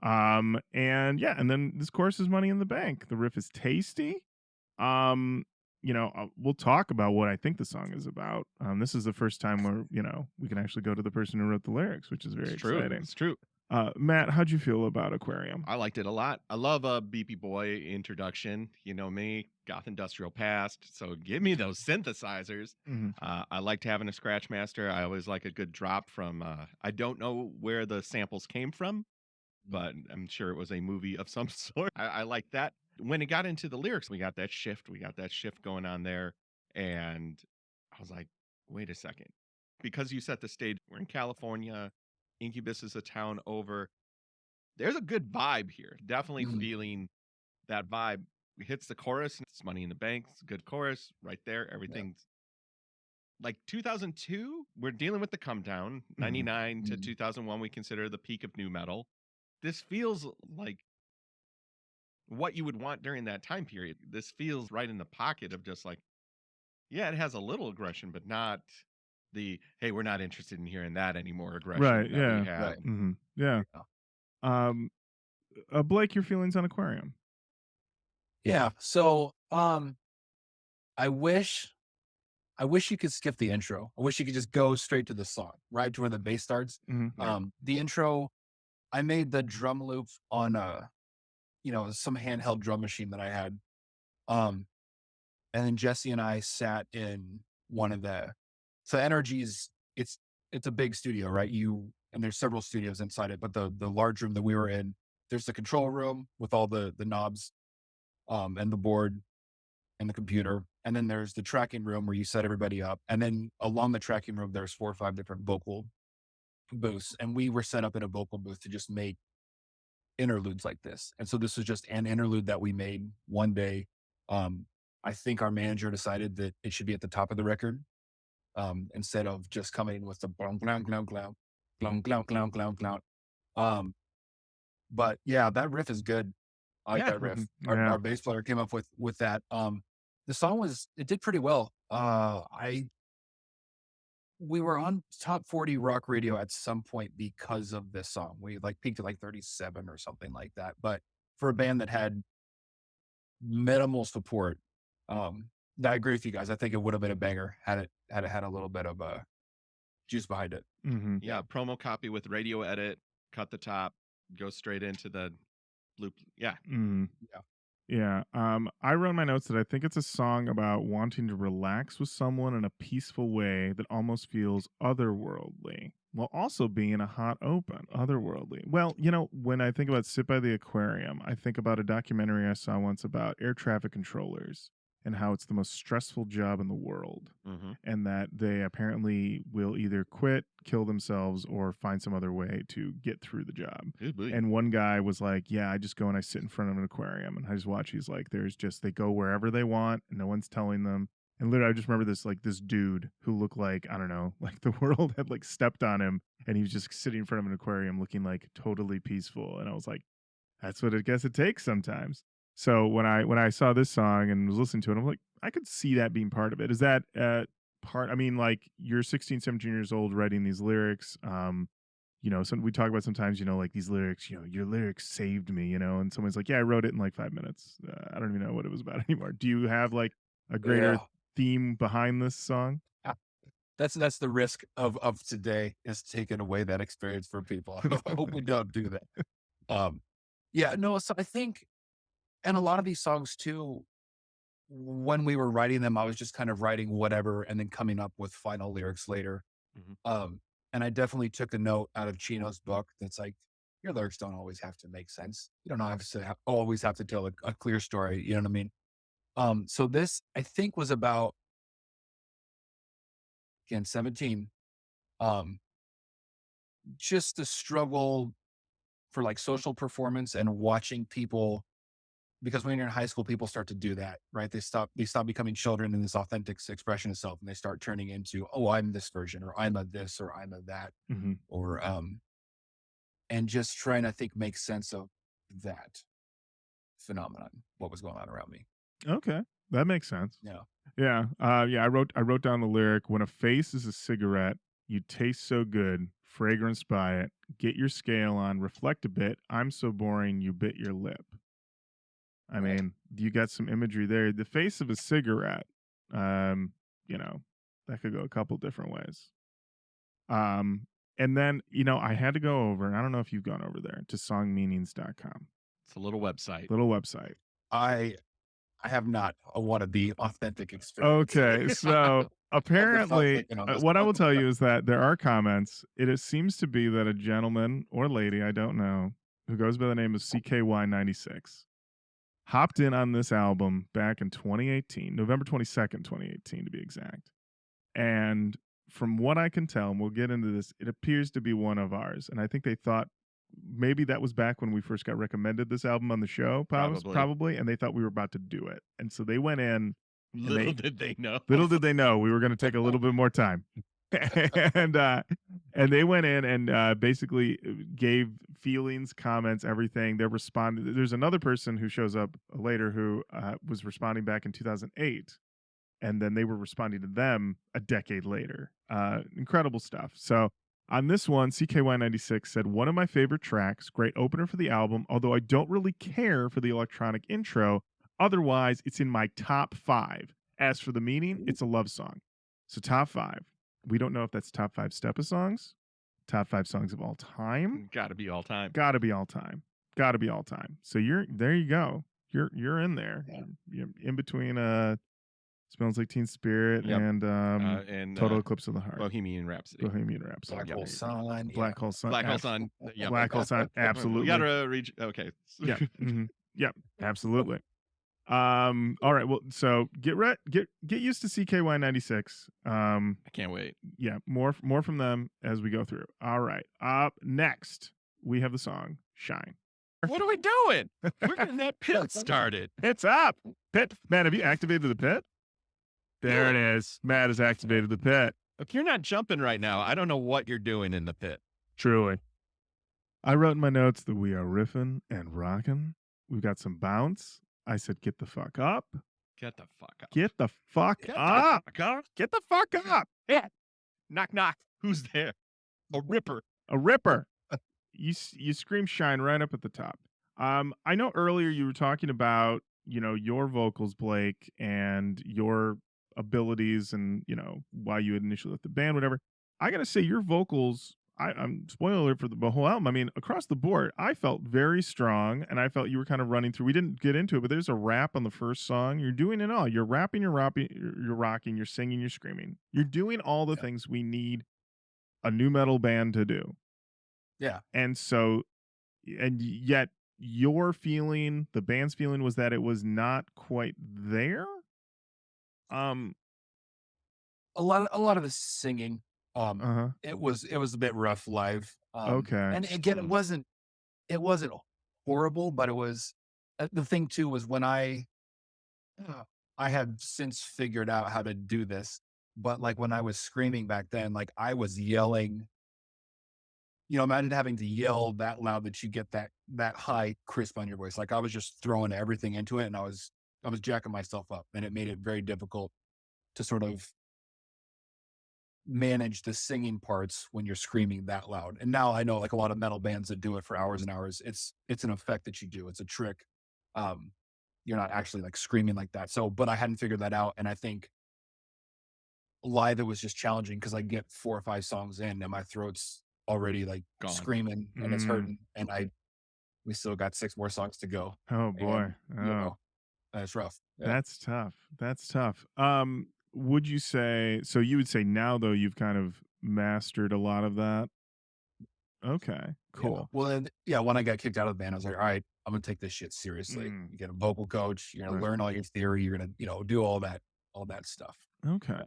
And then this chorus is money in the bank. The riff is tasty. we'll talk about what I think the song is about. This is the first time where, we can actually go to the person who wrote the lyrics, which is very It's true. exciting. It's true. Matt, how'd you feel about Aquarium? I liked it a lot. I love a BP Boy introduction. You know me, goth industrial past. So give me those synthesizers. Mhm. I liked having a scratch master. I always like a good drop from. I don't know where the samples came from, but I'm sure it was a movie of some sort. I like that. When it got into the lyrics, we got that shift. We got that shift going on there, and I was like, wait a second, because you set the stage. We're in California. Incubus is a town over. There's a good vibe here. Definitely feeling that vibe. It hits the chorus. It's Money in the Bank. It's a good chorus right there. Everything's like 2002. We're dealing with the come down. 99 to 2001, we consider the peak of nu metal. This feels like what you would want during that time period. This feels right in the pocket of just like, yeah, it has a little aggression, but not the, hey, we're not interested in hearing that anymore aggression Right. that Yeah. we had. Right. Yeah. Yeah. Blake, your feelings on Aquarium? Yeah. So, I wish you could skip the intro. I wish you could just go straight to the song, right to where the bass starts. The intro, I made the drum loop on some handheld drum machine that I had. And then Jesse and I sat in one of so Energy's, it's a big studio, right? And there's several studios inside it, but the large room that we were in, there's the control room with all the knobs, and the board and the computer. And then there's the tracking room where you set everybody up. And then along the tracking room, there's 4 or 5 different vocal booths. And we were set up in a vocal booth to just make interludes like this. And so this was just an interlude that we made one day. I think our manager decided that it should be at the top of the record, instead of just coming with the glong, glong, glong, glong, glong, glong, glong, glong, glong. But yeah, that riff is good. I like that riff. Our bass player came up with that. The song it did pretty well. We were on top 40 rock radio at some point because of this song. We peaked at 37 or something like that. But for a band that had minimal support, I agree with you guys. I think it would have been a banger had it had a little bit of juice behind it. Yeah, promo copy with radio edit, cut the top, go straight into the loop. Yeah. Yeah. I wrote in my notes that I think it's a song about wanting to relax with someone in a peaceful way that almost feels otherworldly, while also being a hot open. Otherworldly. Well, when I think about Sit by the Aquarium, I think about a documentary I saw once about air traffic controllers and how it's the most stressful job in the world, and that they apparently will either quit, kill themselves, or find some other way to get through the job. And one guy was like, yeah, I just go and I sit in front of an aquarium and I just watch. He's like, they go wherever they want and no one's telling them. And literally, I just remember this dude who looked like, I don't know, like the world had stepped on him, and he was just sitting in front of an aquarium looking totally peaceful. And I was like, that's what I guess it takes sometimes. So when I saw this song and was listening to it, I'm like, I could see that being part of it. Is that part? I mean, you're 16, 17 years old writing these lyrics. We talk about sometimes, these lyrics, your lyrics saved me, and someone's like, yeah, I wrote it in 5 minutes. I don't even know what it was about anymore. Do you have a greater theme behind this song? That's the risk of today, is taking away that experience from people. I hope we don't do that. So I think, and a lot of these songs too, when we were writing them, I was just kind of writing whatever and then coming up with final lyrics later. And I definitely took a note out of Chino's book that's like, your lyrics don't always have to make sense. You don't always have to tell a clear story. You know what I mean? So this, I think, was about, again, 17, just the struggle for social performance and watching people, because when you're in high school, people start to do that, right? They stop becoming children in this authentic expression of self, and they start turning into, oh, I'm this version, or I'm a this, or I'm a that, or and just trying to make sense of that phenomenon, what was going on around me. Okay, that makes sense. Yeah. I wrote down the lyric: when a face is a cigarette, you taste so good, fragrance by it. Get your scale on, reflect a bit. I'm so boring, you bit your lip. I mean, you got some imagery there. The face of a cigarette. You know, that could go a couple different ways. And then, I had to go over, and I don't know if you've gone over there, to songmeanings.com. It's a little website. Little website. I have not wanted the authentic experience. Okay, so apparently, what I will tell you is that there are comments. It seems to be that a gentleman or lady, I don't know, who goes by the name of CKY96, hopped in on this album back in 2018, November 22nd, 2018 to be exact. And from what I can tell, and we'll get into this, it appears to be one of ours. And I think they thought maybe that was back when we first got recommended this album on the show, probably, and they thought we were about to do it. And so they went in. Little did they know we were going to take a little bit more time. and they went in and basically gave feelings, comments, everything. They're responding. There's another person who shows up later who was responding back in 2008. And then they were responding to them a decade later. Incredible stuff. So on this one, CKY96 said, one of my favorite tracks, great opener for the album, although I don't really care for the electronic intro. Otherwise, it's in my top 5. As for the meaning, it's a love song. So top 5. We don't know if that's top 5 Stepa songs, top 5 songs of all time. Gotta be all time. Gotta be all time. Gotta be all time. So there you go. You're in there. Yeah. You're in between Smells Like Teen Spirit and Total Eclipse of the Heart. Bohemian Rhapsody. Black Hole Sun. Black Hole Sun. Black Hole Sun. Yeah. Black Hole Sun. Absolutely. We gotta reach. Okay. Yeah. Yep. Absolutely. All right. Well, so get used to CKY96. I can't wait. Yeah. More from them as we go through. All right. Up next, we have the song Shine. What are we doing? We're getting that pit started. It's up. Pit. Matt, have you activated the pit? There it is. Matt has activated the pit. If you're not jumping right now, I don't know what you're doing in the pit. Truly. I wrote in my notes that we are riffing and rocking. We've got some bounce. I said, get the fuck up. Get the fuck up. Get the fuck up. Get the fuck up. Yeah. Knock, knock. Who's there? A ripper. A ripper. You scream Shine right up at the top. I know earlier you were talking about, your vocals, Blake, and your abilities and, why you had initially left the band, whatever. I got to say your vocals, I'm spoiler alert for the whole album. I mean, across the board, I felt very strong and I felt you were kind of running through. We didn't get into it, but there's a rap on the first song. You're doing it all. You're rapping, you're rocking, you're singing, you're screaming. You're doing all the things we need a new metal band to do. Yeah. And so, and yet your feeling, the band's feeling was that it was not quite there. A lot of the singing, it was a bit rough live. Okay. And again, it wasn't horrible, but it was, the thing too was when I had since figured out how to do this, but like when I was screaming back then, like I was yelling, imagine having to yell that loud that you get that high crisp on your voice. Like I was just throwing everything into it and I was jacking myself up, and it made it very difficult to sort of manage the singing parts when you're screaming that loud. And now I know like a lot of metal bands that do it for hours and hours. It's an effect that you do. It's a trick. You're not actually like screaming like that. So, but I hadn't figured that out. And I think live, it was just challenging because I get 4 or 5 songs in and my throat's already like Gone. Screaming and it's hurting. And we still got 6 more songs to go. Oh boy. And, that's rough. Yeah. That's tough. Would you say, so you would say now though, you've kind of mastered a lot of that? Okay, cool. Yeah. Well, then, when I got kicked out of the band, I was like, all right, I'm going to take this shit seriously. You get a vocal coach, you're going to learn all your theory. You're going to, do all that stuff. Okay.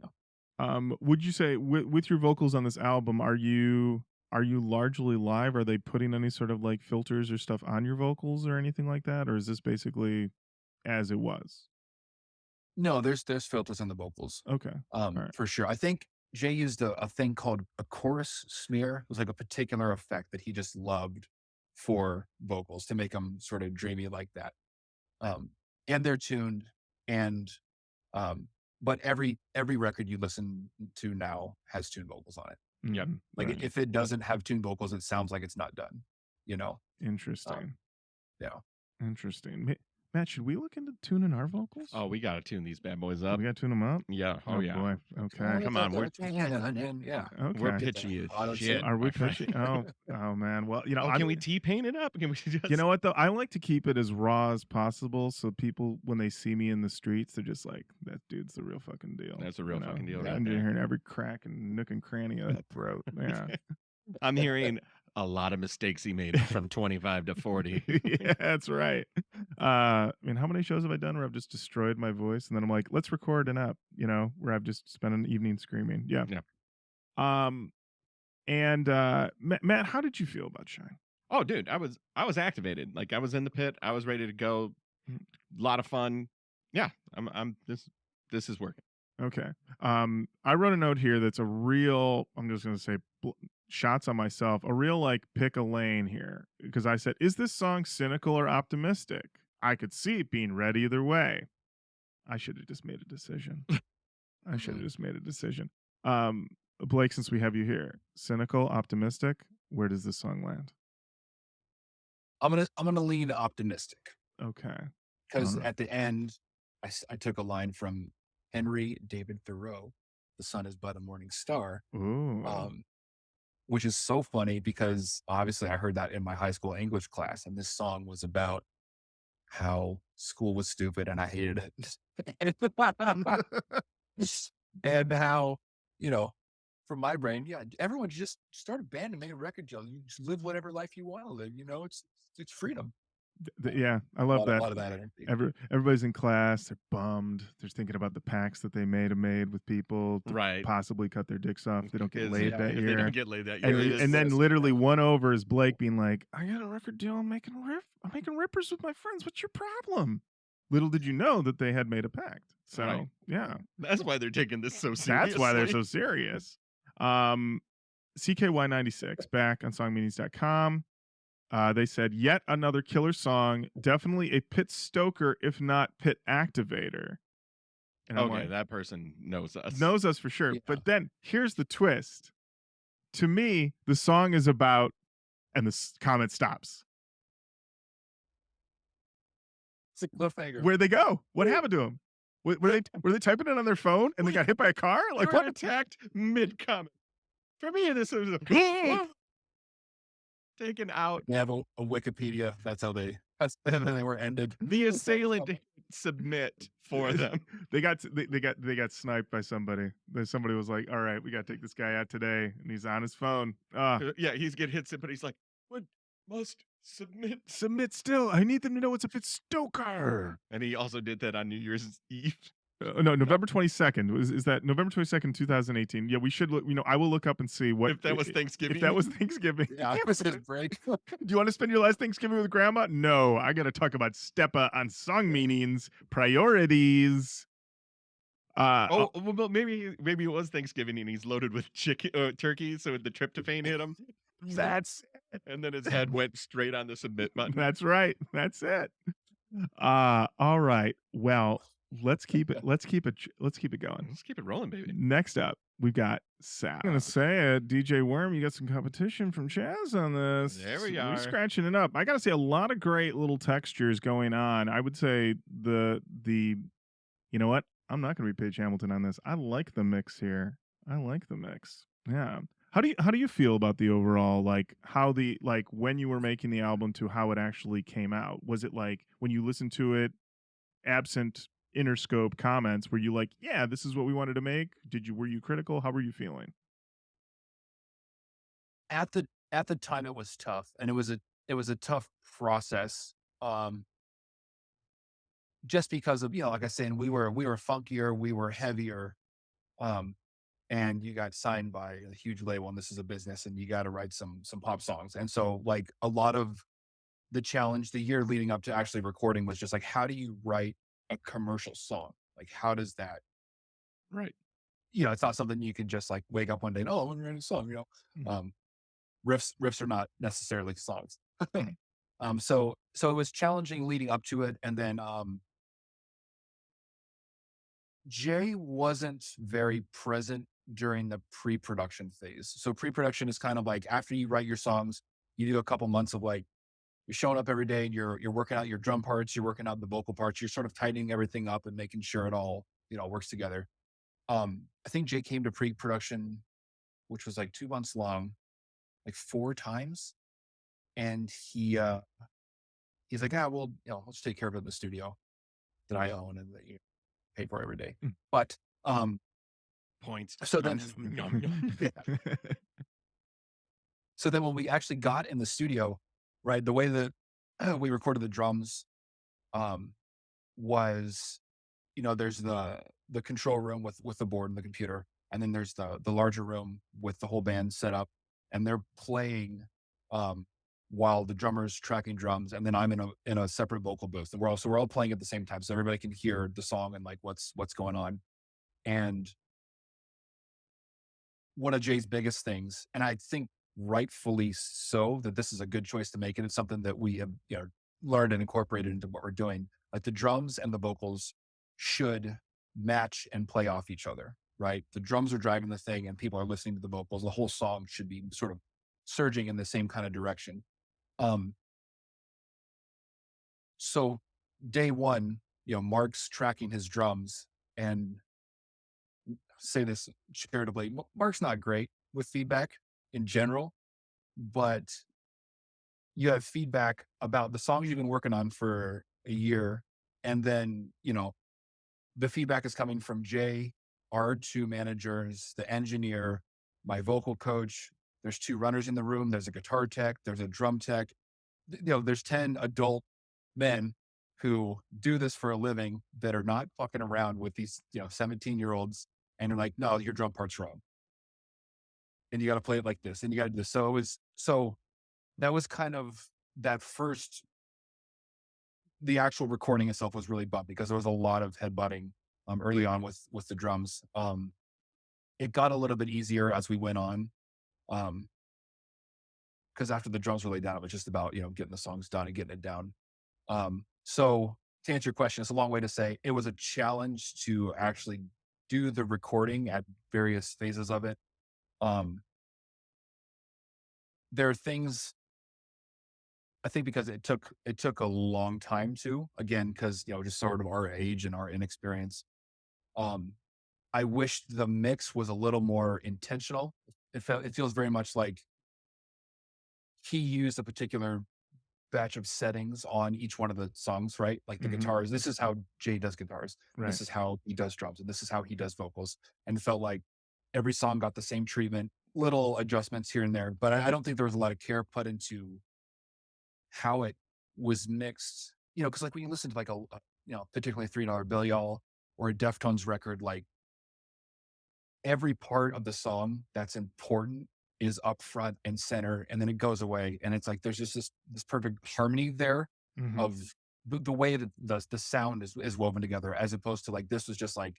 Would you say with your vocals on this album, are you largely live? Are they putting any sort of like filters or stuff on your vocals or anything like that? Or is this basically as it was? No, there's filters on the vocals. Okay. Right. For sure. I think Jay used a thing called a chorus smear. It was like a particular effect that he just loved for vocals to make them sort of dreamy like that. And they're tuned and, but every record you listen to now has tuned vocals on it. Yep. Like Right. if it doesn't have tuned vocals, it sounds like it's not done, Interesting. yeah. Interesting. Matt, should we look into tuning our vocals? Oh, we got to tune these bad boys We up. got to tune them up? Yeah. Oh, yeah. boy. Okay. Come on, we're Okay. pitchy as shit. Are we my friend. pitchy? Oh, man. Well, you know, can we T-paint it up? Can we just... You know what, though? I like to keep it as raw as possible, so people, when they see me in the streets, they're just like, that dude's the real fucking deal. That's a real fucking deal right I'm there. hearing every crack and nook and cranny of that throat. Yeah. I'm hearing a lot of mistakes he made from 25 to 40. Yeah, that's right. I mean, how many shows have I done where I've just destroyed my voice and then I'm like, let's record an app, you know, where I've just spent an evening screaming. Yeah. And Matt, how did you feel about Shine? Oh, dude, I was activated. Like I was in the pit. I was ready to go. A lot of fun. Yeah, this is working. Okay. I wrote a note here that's a real, I'm just going to say shots on myself, a real like pick a lane here, because I said, is this song cynical or optimistic? I could see it being read either way. I should have just made a decision. Blake, since we have you here, cynical, optimistic, where does this song land? I'm gonna lean optimistic. Okay. Because at the end, I took a line from Henry David Thoreau, "The sun is but a morning star." Ooh. Which is so funny because obviously I heard that in my high school English class, and this song was about how school was stupid and I hated it. And how, you know, from my brain, yeah, everyone just start a band and make a record deal. You just live whatever life you want to live, you know, it's freedom. Yeah, I love that. A lot of that energy. Everybody's in class. They're bummed. They're thinking about the pacts that they may have made with people to Right. possibly cut their dicks off if they don't get laid that If year. they don't get laid that year. And then literally one over is Blake being like, I got a record deal. I'm making rippers with my friends. What's your problem? Little did you know that they had made a pact. So, Right. Yeah. That's why they're taking this so seriously. That's why they're so serious. CKY96 back on songmeanings.com. They said, yet another killer song, definitely a pit stoker, if not pit activator. And okay, like, that person knows us. Knows us for sure. Yeah. But then here's the twist. To me, the song is about, and the comment stops. It's a cliffhanger. Where'd they go? What happened to them? Were they typing it on their phone and they got hit by a car? Like what? Attacked mid-comment. For me, this is taken out. They have a Wikipedia. That's how they were ended. The assailant didn't submit for them. They got sniped by somebody. Somebody was like, "All right, we got to take this guy out today," and he's on his phone. Yeah, he's getting hit, but he's like, "What must submit? Submit still. I need them to know it's a pit stoker." And he also did that on New Year's Eve. No, November 22nd. Is that November 22nd, 2018? Yeah, we should look. You know, I will look up and see what if that was Thanksgiving. If that was Thanksgiving. Yeah, it was his break. Do you want to spend your last Thanksgiving with Grandma? No, I got to talk about Stepa on Song Meanings priorities. Well, maybe it was Thanksgiving and he's loaded with turkey, so the tryptophan hit him. And then his head went straight on the submit button. That's right. That's it. All right. Well, let's keep it going. Let's keep it rolling, baby. Next up, we've got Sal. I'm gonna say it, DJ Worm. You got some competition from Chaz on this. There we are. We're scratching it up. I gotta say, a lot of great little textures going on. I would say the you know what? I'm not gonna be Paige Hamilton on this. I like the mix here. Yeah. How do you feel about the overall, like how when you were making the album to how it actually came out? Was it like when you listened to it, absent Interscope comments, were you like, yeah, this is what we wanted to make? Were you critical? How were you feeling? At the time it was tough, and it was a tough process. Just because of, like I was saying, we were funkier, we were heavier. And you got signed by a huge label, and this is a business, and you got to write some pop songs. And so like a lot of the challenge the year leading up to actually recording was just like, how do you write a commercial song? Like, how does that, right? It's not something you can just like wake up one day and, oh, I'm gonna write a song, riffs are not necessarily songs. So it was challenging leading up to it. And then, Jay wasn't very present during the pre-production phase. So pre-production is kind of like after you write your songs, you do a couple months of like, showing up every day and you're working out your drum parts, you're working out the vocal parts, you're sort of tightening everything up and making sure it all, works together. I think Jay came to pre-production, which was like 2 months long, like 4 times. And he's like, well, I'll just take care of it in the studio that I own and that you pay for every day. But Points. so then yeah. So then when we actually got in the studio, right, the way that we recorded the drums was, there's the control room with the board and the computer, and then there's the larger room with the whole band set up, and they're playing while the drummer's tracking drums, and then I'm in a separate vocal booth, and we're all playing at the same time, so everybody can hear the song and like what's going on. And one of Jay's biggest things, and I think rightfully so, that this is a good choice to make, and it's something that we have learned and incorporated into what we're doing. Like the drums and the vocals should match and play off each other, right? The drums are driving the thing and people are listening to the vocals. The whole song should be sort of surging in the same kind of direction. So day one, Mark's tracking his drums, and say this charitably, Mark's not great with feedback in general, but you have feedback about the songs you've been working on for a year. And then, the feedback is coming from Jay, our 2 managers, the engineer, my vocal coach. There's 2 runners in the room. There's a guitar tech. There's a drum tech. There's 10 adult men who do this for a living that are not fucking around with these, 17-year-olds. And they're like, no, your drum part's wrong. And you got to play it like this. And you got to do this. So that was kind of that first, the actual recording itself was really bumpy because there was a lot of headbutting early on with the drums. It got a little bit easier as we went on. Because after the drums were laid down, it was just about, getting the songs done and getting it down. So to answer your question, it's a long way to say it was a challenge to actually do the recording at various phases of it. There are things, I think, because it took a long time to, again, because, just sort of our age and our inexperience. I wish the mix was a little more intentional. It feels very much like he used a particular batch of settings on each one of the songs, right? Like the guitars. This is how Jay does guitars. Right. This is how he does drums. And this is how he does vocals. And it felt like every song got the same treatment, little adjustments here and there. But I don't think there was a lot of care put into how it was mixed, because like when you listen to like a particularly $3 Bill Y'all or a Deftones record, like every part of the song that's important is up front and center, and then it goes away. And it's like, there's just this perfect harmony there of the way that the sound is woven together, as opposed to like, this was just like,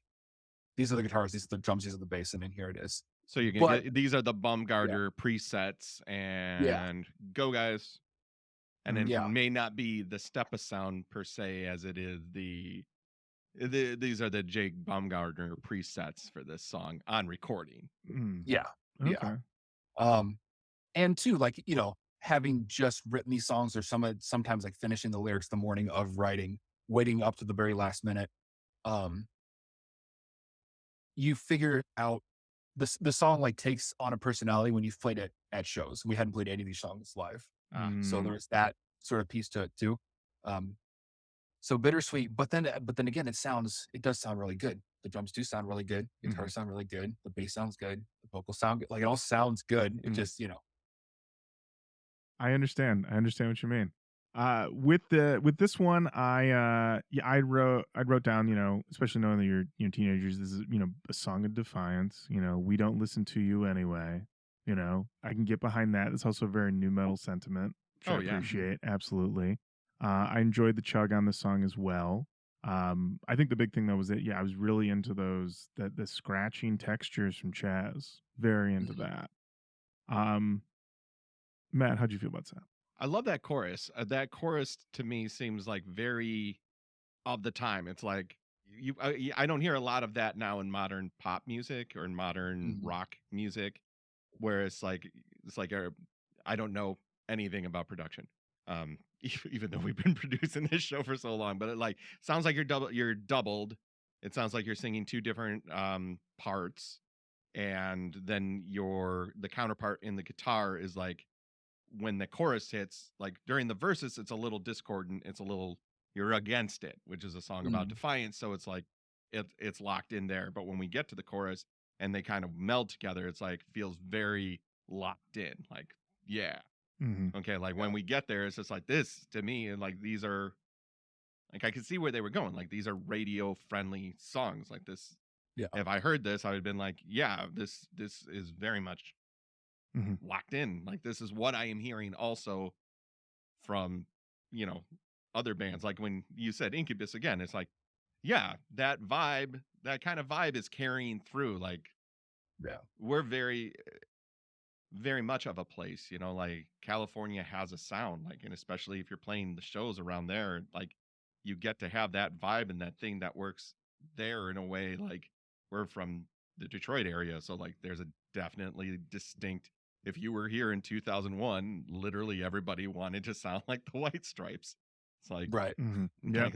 these are the guitars, these are the drums, these are the bass, and then here it is. So you can get, these are the Bumgarner presets, and go guys. And it may not be the Stepa sound per se as it is these are the Jake Baumgartner presets for this song on recording. Okay. And too, like, having just written these songs, or sometimes like finishing the lyrics the morning of writing, waiting up to the very last minute, you figure out the song like takes on a personality when you've played it at shows. We hadn't played any of these songs live. So there's that sort of piece to it too. So bittersweet, but then again, it does sound really good. The drums do sound really good. Guitars sound really good. The bass sounds good. The vocals sound good. Like, it all sounds good. It just, I understand what you mean. With this one, I wrote down, especially knowing that you're teenagers, this is, a song of defiance. We don't listen to you anyway. I can get behind that. It's also a very new metal sentiment, which I appreciate. Absolutely. I enjoyed the chug on the song as well. I think the big thing though was that, I was really into the scratching textures from Chaz. Very into that. Matt, how'd you feel about that? I love that chorus. That chorus to me seems like very of the time. It's like I don't hear a lot of that now in modern pop music or in modern rock music, where it's like I don't know anything about production. even though we've been producing this show for so long, but it like sounds like you're doubled. It sounds like you're singing two different parts, and then the counterpart in the guitar is like when the chorus hits, like during the verses, it's a little discordant. It's a little, you're against it, which is a song about defiance. So it's like it's locked in there. But when we get to the chorus and they kind of meld together, it's like feels very locked in. Like, yeah. Okay, like when we get there, it's just like this to me, and like these are like I could see where they were going. Like these are radio friendly songs. Like this, Yeah. if I heard this, I would have been like, yeah, this is very much locked in. Like this is what I am hearing also from, you know, other bands. Like when you said Incubus again, it's like, yeah, that vibe, that kind of vibe is carrying through. Like, yeah, we're very much of a place, you know, like California has a sound, like, and especially if you're playing the shows around there, like you get to have that vibe and that thing that works there in a way. Like we're from the Detroit area, so like there's a definitely distinct, if you were here in 2001, literally everybody wanted to sound like the White Stripes. It's like, right. Yeah,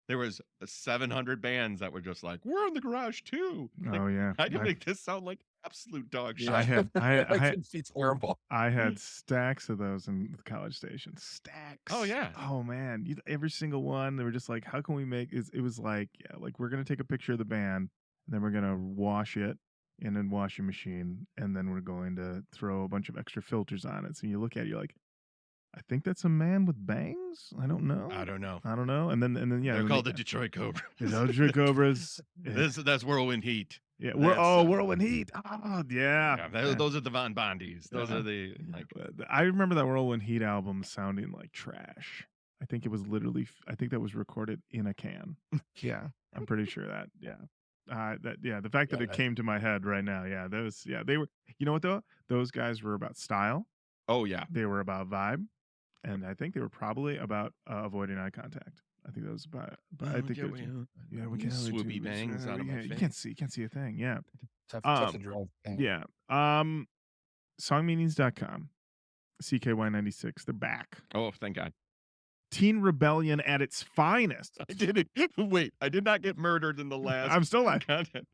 there was 700 bands that were just like, we're in the garage too. Like, oh yeah, I didn't make this sound like absolute dog shit. It's horrible. I had stacks of those in the College Station. Stacks. Oh yeah. Oh man, every single one. They were just like, how can we make it? It was like, yeah, like we're gonna take a picture of the band, and then we're gonna wash it in a washing machine, and then we're going to throw a bunch of extra filters on it. So you look at it, you're like, I think that's a man with bangs. I don't know. And then yeah, they're called the Detroit Cobras. The Detroit Cobras. That's Whirlwind Heat. Yeah, Whirlwind Heat. Oh yeah. Those are the Von Bondies. Those are the like. I remember that Whirlwind Heat album sounding like trash. I think it was literally. I think that was recorded in a can. Yeah, I'm pretty sure that. Yeah. The fact that it came to my head right now. Yeah, they were. You know what though? Those guys were about style. Oh yeah. They were about vibe, and I think they were probably about avoiding eye contact. I think that was about. But I think we can swoopy bangs out of my face. You can't see a thing. Yeah. tough to draw. Yeah. Songmeanings.com. CKY96. They're back. Oh, thank God. Teen rebellion at its finest. I did it. Wait, I did not get murdered in the last. I'm still alive. Content.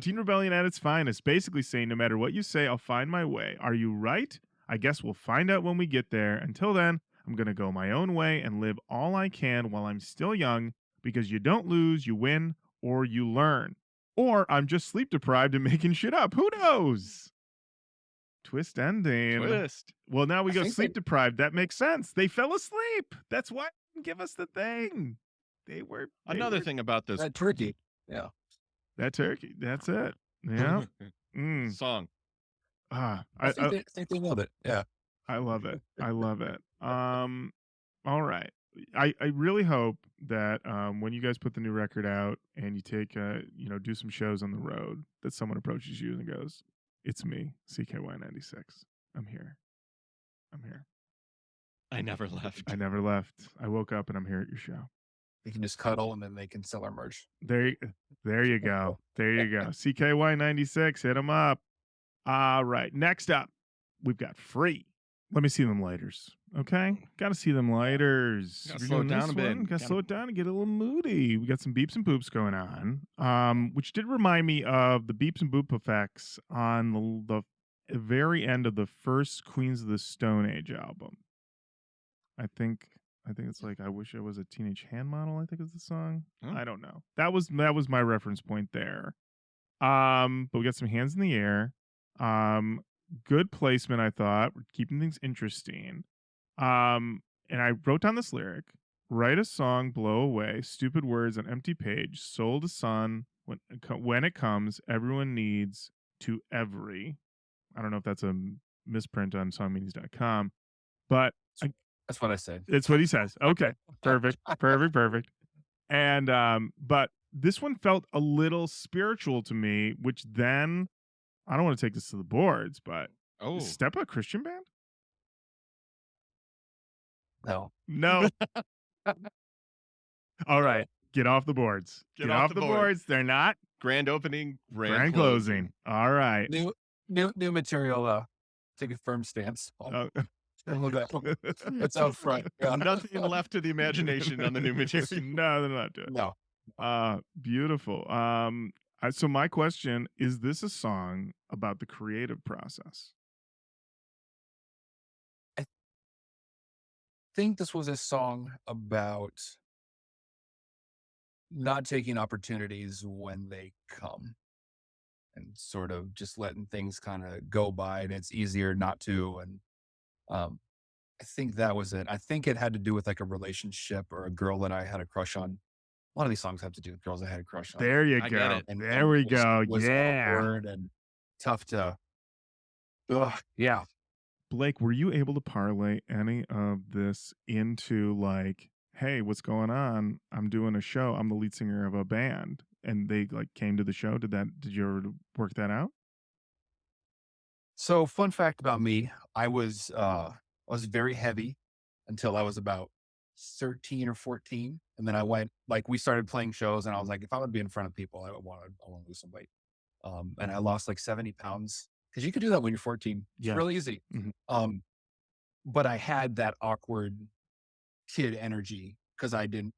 Teen rebellion at its finest. Basically saying, no matter what you say, I'll find my way. Are you right? I guess we'll find out when we get there. Until then, I'm going to go my own way and live all I can while I'm still young, because you don't lose, you win, or you learn. Or I'm just sleep deprived and making shit up. Who knows? Twist ending. Twist. Well, now we go sleep deprived. That makes sense. They fell asleep. That's why they didn't give us the thing. Another thing about this. That turkey. Yeah. That turkey. That's it. Yeah. Song. I think they love it. Yeah. I love it. I love it. All right. I really hope that when you guys put the new record out and you take do some shows on the road, that someone approaches you and goes, "It's me, CKY96. I'm here. I never left. I woke up and I'm here at your show." We can just cuddle and then they can sell our merch. There you go. CKY96, hit them up. All right. Next up, we've got Free. Let me see them lighters. Okay? Got to see them lighters. Got to slow it down a bit. Got to slow it down and get a little moody. We got some beeps and boops going on, which did remind me of the beeps and boop effects on the very end of the first Queens of the Stone Age album. I think it's like, I Wish I Was a Teenage Hand Model, I think is the song. Oh. I don't know. That was my reference point there. But we got some hands in the air. Good placement, I thought. We're keeping things interesting. And I wrote down this lyric: write a song, blow away, stupid words on empty page, soul to sun, when it comes, everyone needs to every. I don't know if that's a misprint on songmeanings.com, but that's what I said. It's what he says. Okay. Perfect. And but this one felt a little spiritual to me, which then I don't want to take this to the boards, but is Stepa a Christian band? No. All right. Get off the boards. Get off the boards. They're not. Grand opening, grand closing. All right. New material. Take a firm stance. It's out front. Yeah. Nothing left to the imagination on the new material. No, they're not doing. No. Beautiful. So my question is: this a song about the creative process? I think this was a song about not taking opportunities when they come and sort of just letting things kind of go by, and it's easier not to. And um, I think that was it. I think it had to do with like a relationship or a girl that I had a crush on. A lot of these songs have to do with girls I had a crush on. There you I go. get it. And There we go. was Yeah. awkward and tough to. Yeah. Blake, were you able to parlay any of this into like, hey, what's going on? I'm doing a show. I'm the lead singer of a band, and they like came to the show. Did you ever work that out? So, fun fact about me, I was very heavy until I was about 13 or 14. And then I went, like, we started playing shows, and I was like, if I would be in front of people, I want to lose some weight. And I lost like 70 pounds because you could do that when you're 14. It's Yeah. really easy. But I had that awkward kid energy because I didn't,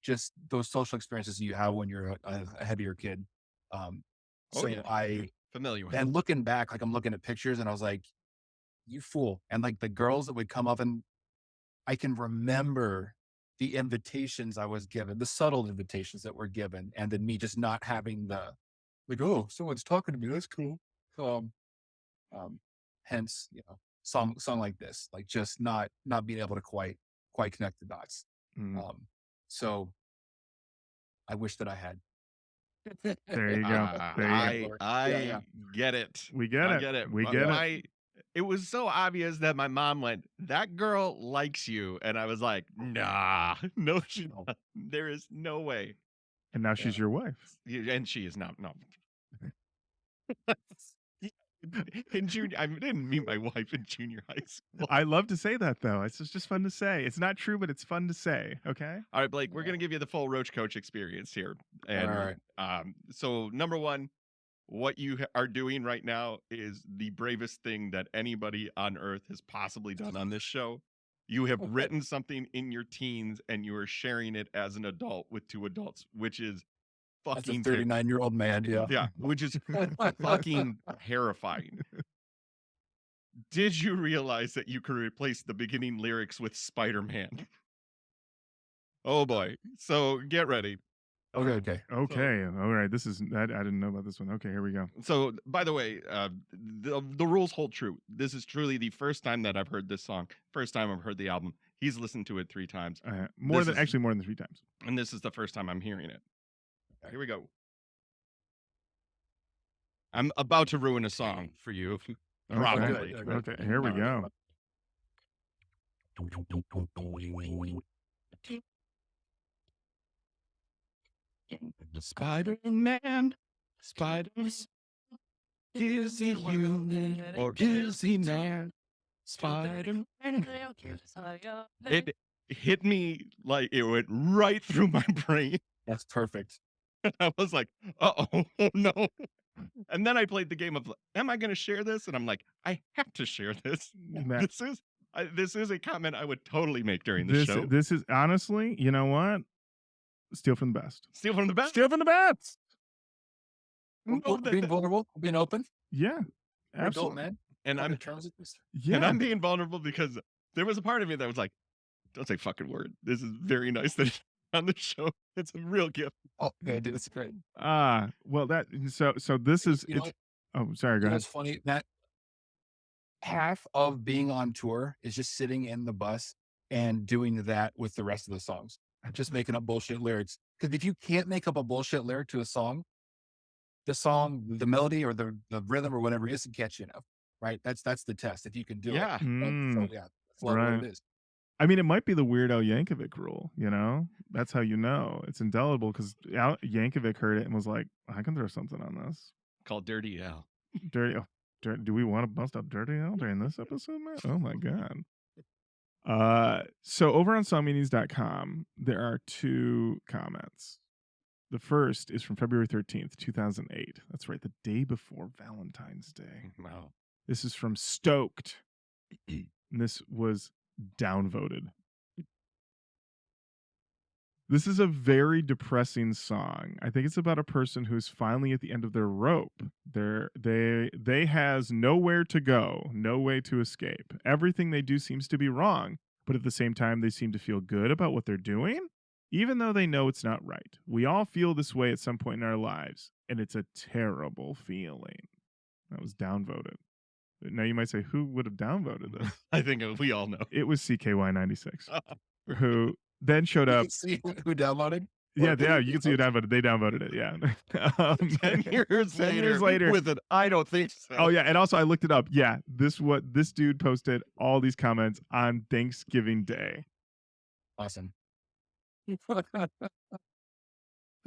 just those social experiences you have when you're a heavier kid. So yeah. I, Familiar with. and looking back, like I'm looking at pictures and I was like, you fool. And like the girls that would come up, and I can remember the invitations I was given, the subtle invitations that were given, and then me just not having the, like, oh, someone's talking to me. That's cool. Hence, song like this, like just not being able to quite connect the dots. So I wish that I had. There you go. I get it. We get I it. get it. We get it. It was so obvious that my mom went, that girl likes you. And I was like, nah, no, she not. There is no way. And now she's your wife. And she is not. No. In junior, I didn't meet my wife in junior high school. I love to say that though. It's just fun to say. It's not true, but it's fun to say. Okay. All right, Blake, we're gonna give you the full Roach Koach experience here. And all right. So number one, what you are doing right now is the bravest thing that anybody on earth has possibly done on this show. You have written something in your teens and you are sharing it as an adult with two adults, which is fucking That's a 39-year-old man. Yeah, which is fucking terrifying. Did you realize that you could replace the beginning lyrics with Spider-Man? Oh boy. So get ready. Okay. All right. This is I didn't know about this one. Okay, here we go. So, by the way, the rules hold true. This is truly the first time that I've heard this song. First time I've heard the album. He's listened to it 3 times. More than 3 times. And this is the first time I'm hearing it. Here we go. I'm about to ruin a song for you. Probably. Okay, here we go. Spider-Man, spiders, is he human or is he man? Spider-Man. It hit me like it went right through my brain. That's perfect. I was like, oh no. And then I played the game of, am I going to share this? And I'm like, I have to share this. This is a comment I would totally make during the show. This is honestly, you know what? Steal from the best. Steal from the best. Steal from the best. Being vulnerable, being open. Yeah, absolutely, adult, man. And I'm in terms of this. Yeah, and I'm being vulnerable because there was a part of me that was like, don't say fucking word. This is very nice that it's on the show. It's a real gift. Oh, yeah, dude, it's great. Well, that so this is it's. Oh, sorry, go ahead. It's funny that half of being on tour is just sitting in the bus and doing that with the rest of the songs, just making up bullshit lyrics. Because if you can't make up a bullshit lyric to a song, the melody or the rhythm or whatever isn't catchy enough, right? That's the test. If you can do it. So, yeah, that's what it is. I mean, it might be the Weird Al Yankovic rule, you know? That's how you know. It's indelible because Yankovic heard it and was like, I can throw something on this. Called Dirty Al. Do we want to bust up Dirty Al during this episode, man? Oh my God. So over on songmeanings.com, there are 2 comments. The first is from February 13th, 2008. That's right, the day before Valentine's Day. Wow. This is from Stoked. and this was downvoted. This is a very depressing song. I think it's about a person who's finally at the end of their rope. They has nowhere to go, no way to escape. Everything they do seems to be wrong, but at the same time they seem to feel good about what they're doing, even though they know it's not right. We all feel this way at some point in our lives, and it's a terrible feeling. That was downvoted. Now you might say, who would have downvoted this? I think we all know. It was CKY96, who then showed You up. can see who downloaded. Yeah, you can see who downvoted. They downvoted it. Yeah. 10 years 10 later, years later. with an I don't think so. Oh yeah, and also I looked it up. Yeah, this dude posted all these comments on Thanksgiving Day. Awesome.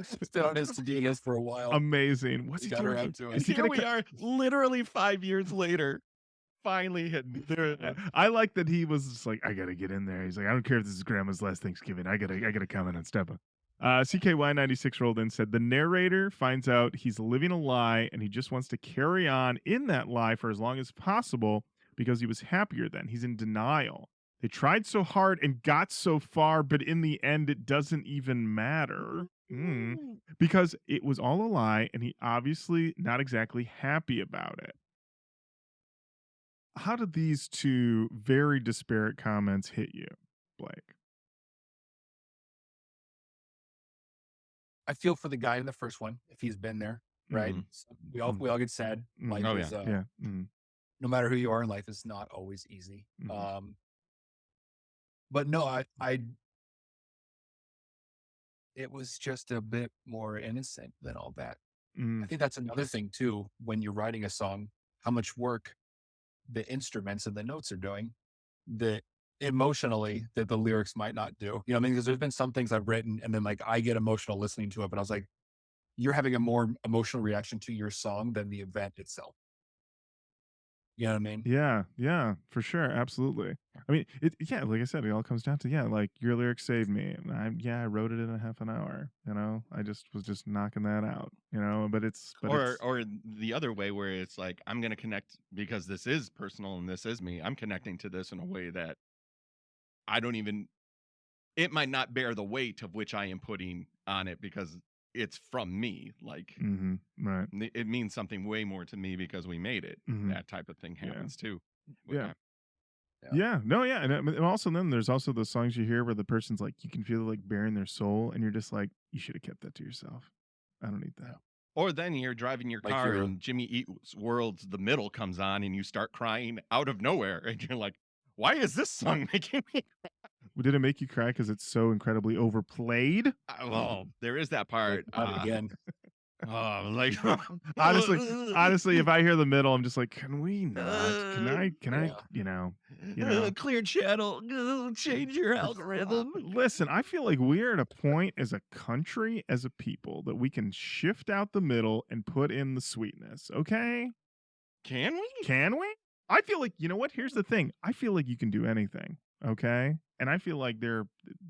Stayed on his to-do for a while. Amazing. What's He he got doing? around to it. Is he Here gonna we are, literally 5 years later, finally hitting there. I like that he was just like, I gotta get in there. He's like, I don't care if this is grandma's last Thanksgiving. I gotta comment on Stepa. CKY96 rolled in, said the narrator finds out he's living a lie and he just wants to carry on in that lie for as long as possible because he was happier then. He's in denial. They tried so hard and got so far, but in the end, it doesn't even matter. Because it was all a lie and he obviously not exactly happy about it. How did these two very disparate comments hit you, Blake? I feel for the guy in the first one if he's been there, right? So we all get sad. Life is, no matter who you are in life, is not always easy. But no, it was just a bit more innocent than all that. I think that's another thing too, when you're writing a song, how much work the instruments and the notes are doing that emotionally that the lyrics might not do. You know what I mean? Because there's been some things I've written and then like I get emotional listening to it, but I was like, you're having a more emotional reaction to your song than the event itself. You know what I mean? Yeah, for sure. Absolutely. I mean, like I said, it all comes down to, like your lyrics saved me. And I wrote it in a half an hour, I was just knocking that out, but it's, or the other way where it's like, I'm going to connect because this is personal and this is me. I'm connecting to this in a way that it might not bear the weight of which I am putting on it because it's from me. Like, right. It means something way more to me because we made it. That type of thing happens too. Yeah. And also then there's also those songs you hear where the person's like, you can feel like bearing their soul and you're just like, you should have kept that to yourself. I don't need that. Or then you're driving your car and Jimmy Eat's World's The Middle comes on and you start crying out of nowhere and you're like, why is this song making me cry? Did it make you cry because it's so incredibly overplayed? Well, there is that part. Again. Like honestly, if I hear the middle, I'm just like, can we not? Can I, clear channel, change your algorithm. Listen, I feel like we're at a point as a country, as a people, that we can shift out the middle and put in the sweetness. Okay? Can we? Can we? I feel like, you know what? Here's the thing. I feel like you can do anything. Okay? And I feel like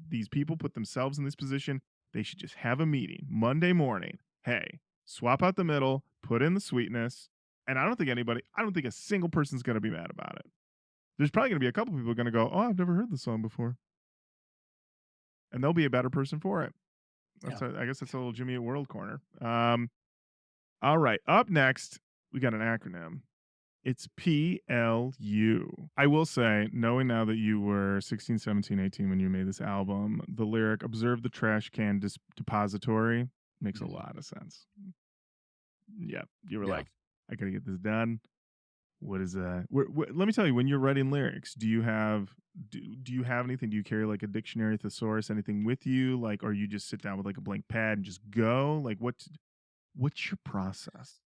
these people put themselves in this position. They should just have a meeting Monday morning. Hey, swap out the middle, put in the sweetness. And I don't think a single person's going to be mad about it. There's probably going to be a couple people going to go, oh, I've never heard this song before. And they'll be a better person for it. I guess that's a little Jimmy at World Corner. All right. Up next, we got an acronym. It's PLU. I will say, knowing now that you were 16, 17, 18 when you made this album, the lyric, observe the trash can depository, makes a lot of sense. Yeah. You were like, I got to get this done. What is let me tell you, when you're writing lyrics, do you have anything? Do you carry like a dictionary, thesaurus, anything with you? Like, or you just sit down with like a blank pad and just go? Like, what's your process?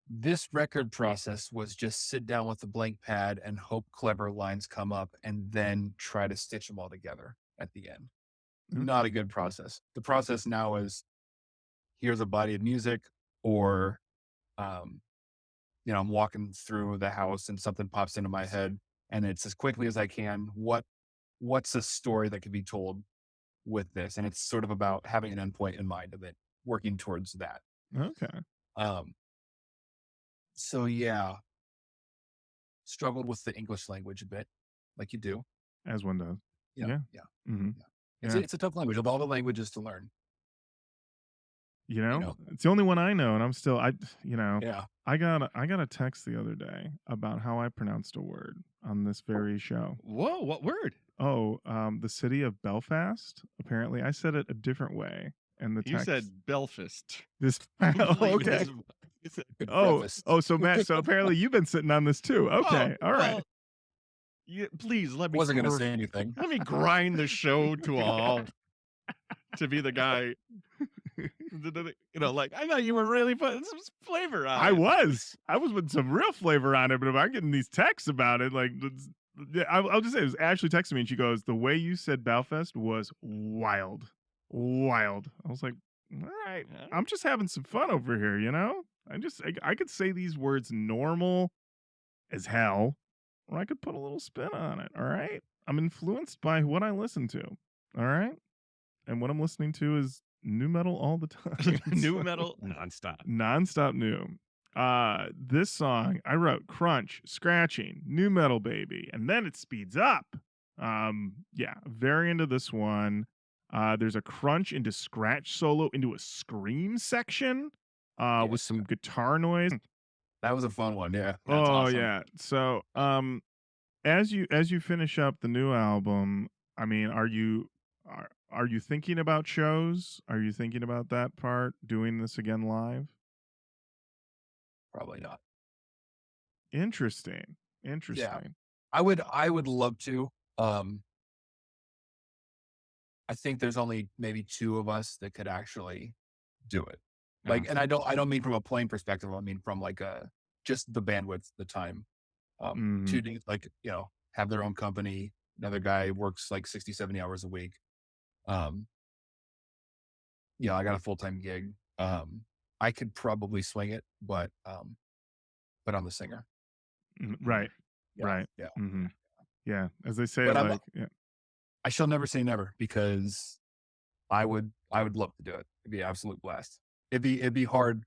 This record process was just sit down with a blank pad and hope clever lines come up and then try to stitch them all together at the end. Not a good process. The process now is, here's a body of music, or, I'm walking through the house and something pops into my head and it's as quickly as I can. What's a story that could be told with this? And it's sort of about having an endpoint in mind of it, working towards that. Okay. So yeah, struggled with the English language a bit, like you do. As one does. Yeah. Yeah. Mm-hmm. Yeah. It's a tough language of all the languages to learn. You know, it's the only one I know, and I'm still Yeah. I got a text the other day about how I pronounced a word on this very show. Whoa, what word? Oh, the city of Belfast. Apparently, I said it a different way, and the You text said Belfast. this. Okay. So Matt. So apparently you've been sitting on this too. Okay, all right. Well, please let me. Wasn't going to say anything. Let me grind the show to a halt. To be the guy, like I thought you were really putting some flavor on. I was putting some real flavor on it, but if I'm getting these texts about it, like I'll just say it was Ashley texting me, and she goes, "The way you said Belfast was wild." I was like, "All right, I'm just having some fun over here, you know. I could say these words normal as hell, or I could put a little spin on it. All right, I'm influenced by what I listen to. All right." And what I'm listening to is new metal all the time. New metal nonstop new. This song I wrote crunch, scratching, new metal baby, and then it speeds up. Very into this one. There's a crunch into scratch solo into a scream section with some guitar noise. That was a fun one. Yeah. That's awesome. Yeah. So as you finish up the new album, I mean, are you thinking about shows? Are you thinking about that part, doing this again live? Probably not. Interesting. Yeah. I would love to. I think there's only maybe 2 of us that could actually do it. Like, and I don't mean from a playing perspective. I mean from like just the bandwidth, the time. To do, like, have their own company. Another guy works like 60, 70 hours a week. I got a full-time gig. I could probably swing it, but I'm the singer. Right. Yeah, Right. Yeah. Mm-hmm. Yeah. As they say, But yeah. I shall never say never, because I would love to do it. It'd be an absolute blast. It'd be hard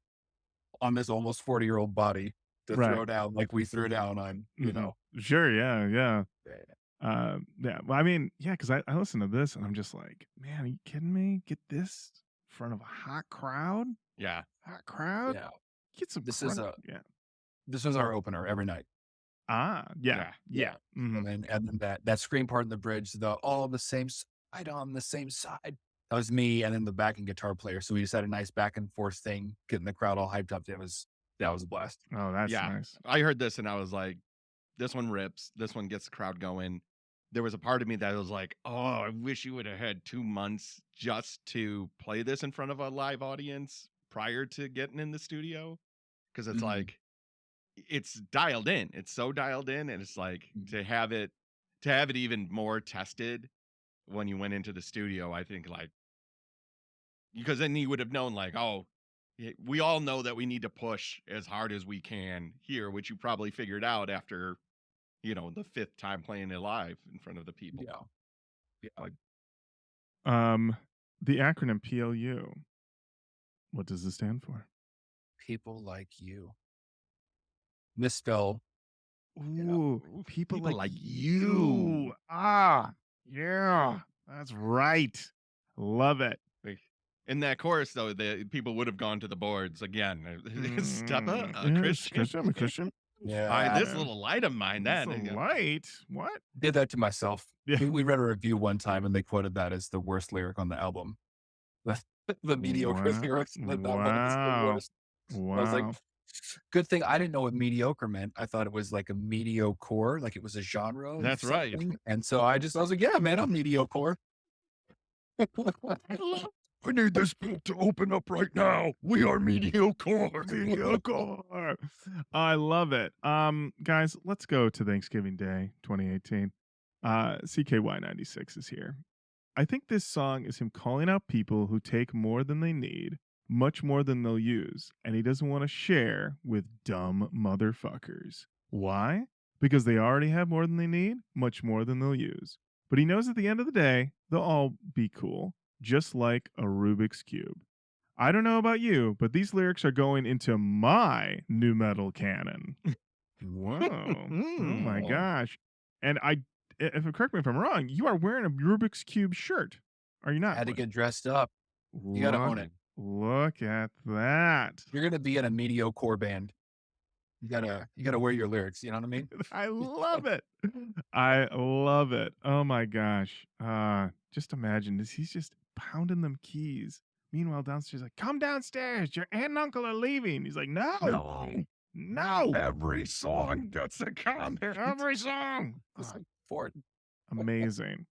on this almost 40-year-old body to throw down like we threw down on, Sure. Yeah. Well, I mean, because I listen to this and I'm just like, man, are you kidding me? Get this in front of a hot crowd? Yeah. Hot crowd? Yeah. Get some This is our opener every night. Yeah. Mm-hmm. And then that scream part in the bridge, all on the same side, on the same side. That was me, and then the backing guitar player. So we just had a nice back and forth thing, getting the crowd all hyped up. That was a blast. Oh, that's nice. I heard this and I was like, this one rips. This one gets the crowd going. There was a part of me that was like, oh, I wish you would have had 2 months just to play this in front of a live audience prior to getting in the studio. Because it's like, it's dialed in. It's so dialed in. And it's like to have it even more tested when you went into the studio, I think, like, because then you would have known, like, oh, we all know that we need to push as hard as we can here, which you probably figured out after, the 5th time playing it live in front of the people. Yeah. The acronym PLU. What does it stand for? People like you. Misspell. Ooh, people like you. Yeah, that's right. Love it. In that chorus, though, the people would have gone to the boards again. Stepa, Christian. Yeah. This little light of mine. Light? What? Did that to myself. Yeah. We read a review one time and they quoted that as the worst lyric on the album. The mediocre lyrics. That one was the worst. Wow. I was like, good thing I didn't know what mediocre meant. I thought it was like a mediocre, like it was a genre. That's right. And so I was like, yeah, man, I'm mediocre. I need this book to open up right now. We are mediocre. I love it. Guys, let's go to Thanksgiving Day 2018. CKY96 is here. I think this song is him calling out people who take more than they need, much more than they'll use, and he doesn't want to share with dumb motherfuckers. Why? Because they already have more than they need, much more than they'll use. But he knows at the end of the day, they'll all be cool, just like a Rubik's Cube. I don't know about you, but these lyrics are going into my new metal canon. Whoa. Oh my Oh. gosh. And if correct me if I'm wrong, you are wearing a Rubik's Cube shirt. Are you not, Had to Blake? get dressed up. You got to Look, own it. look at that. You're going to be in a mediocre band. You gotta wear your lyrics. You know what I mean? I love it. I love it. Oh my gosh. Just imagine this. He's just pounding them keys. Meanwhile, downstairs, like, come downstairs. Your aunt and uncle are leaving. He's like, no. Every song gets a comment. Every song. It's like Ford. Amazing.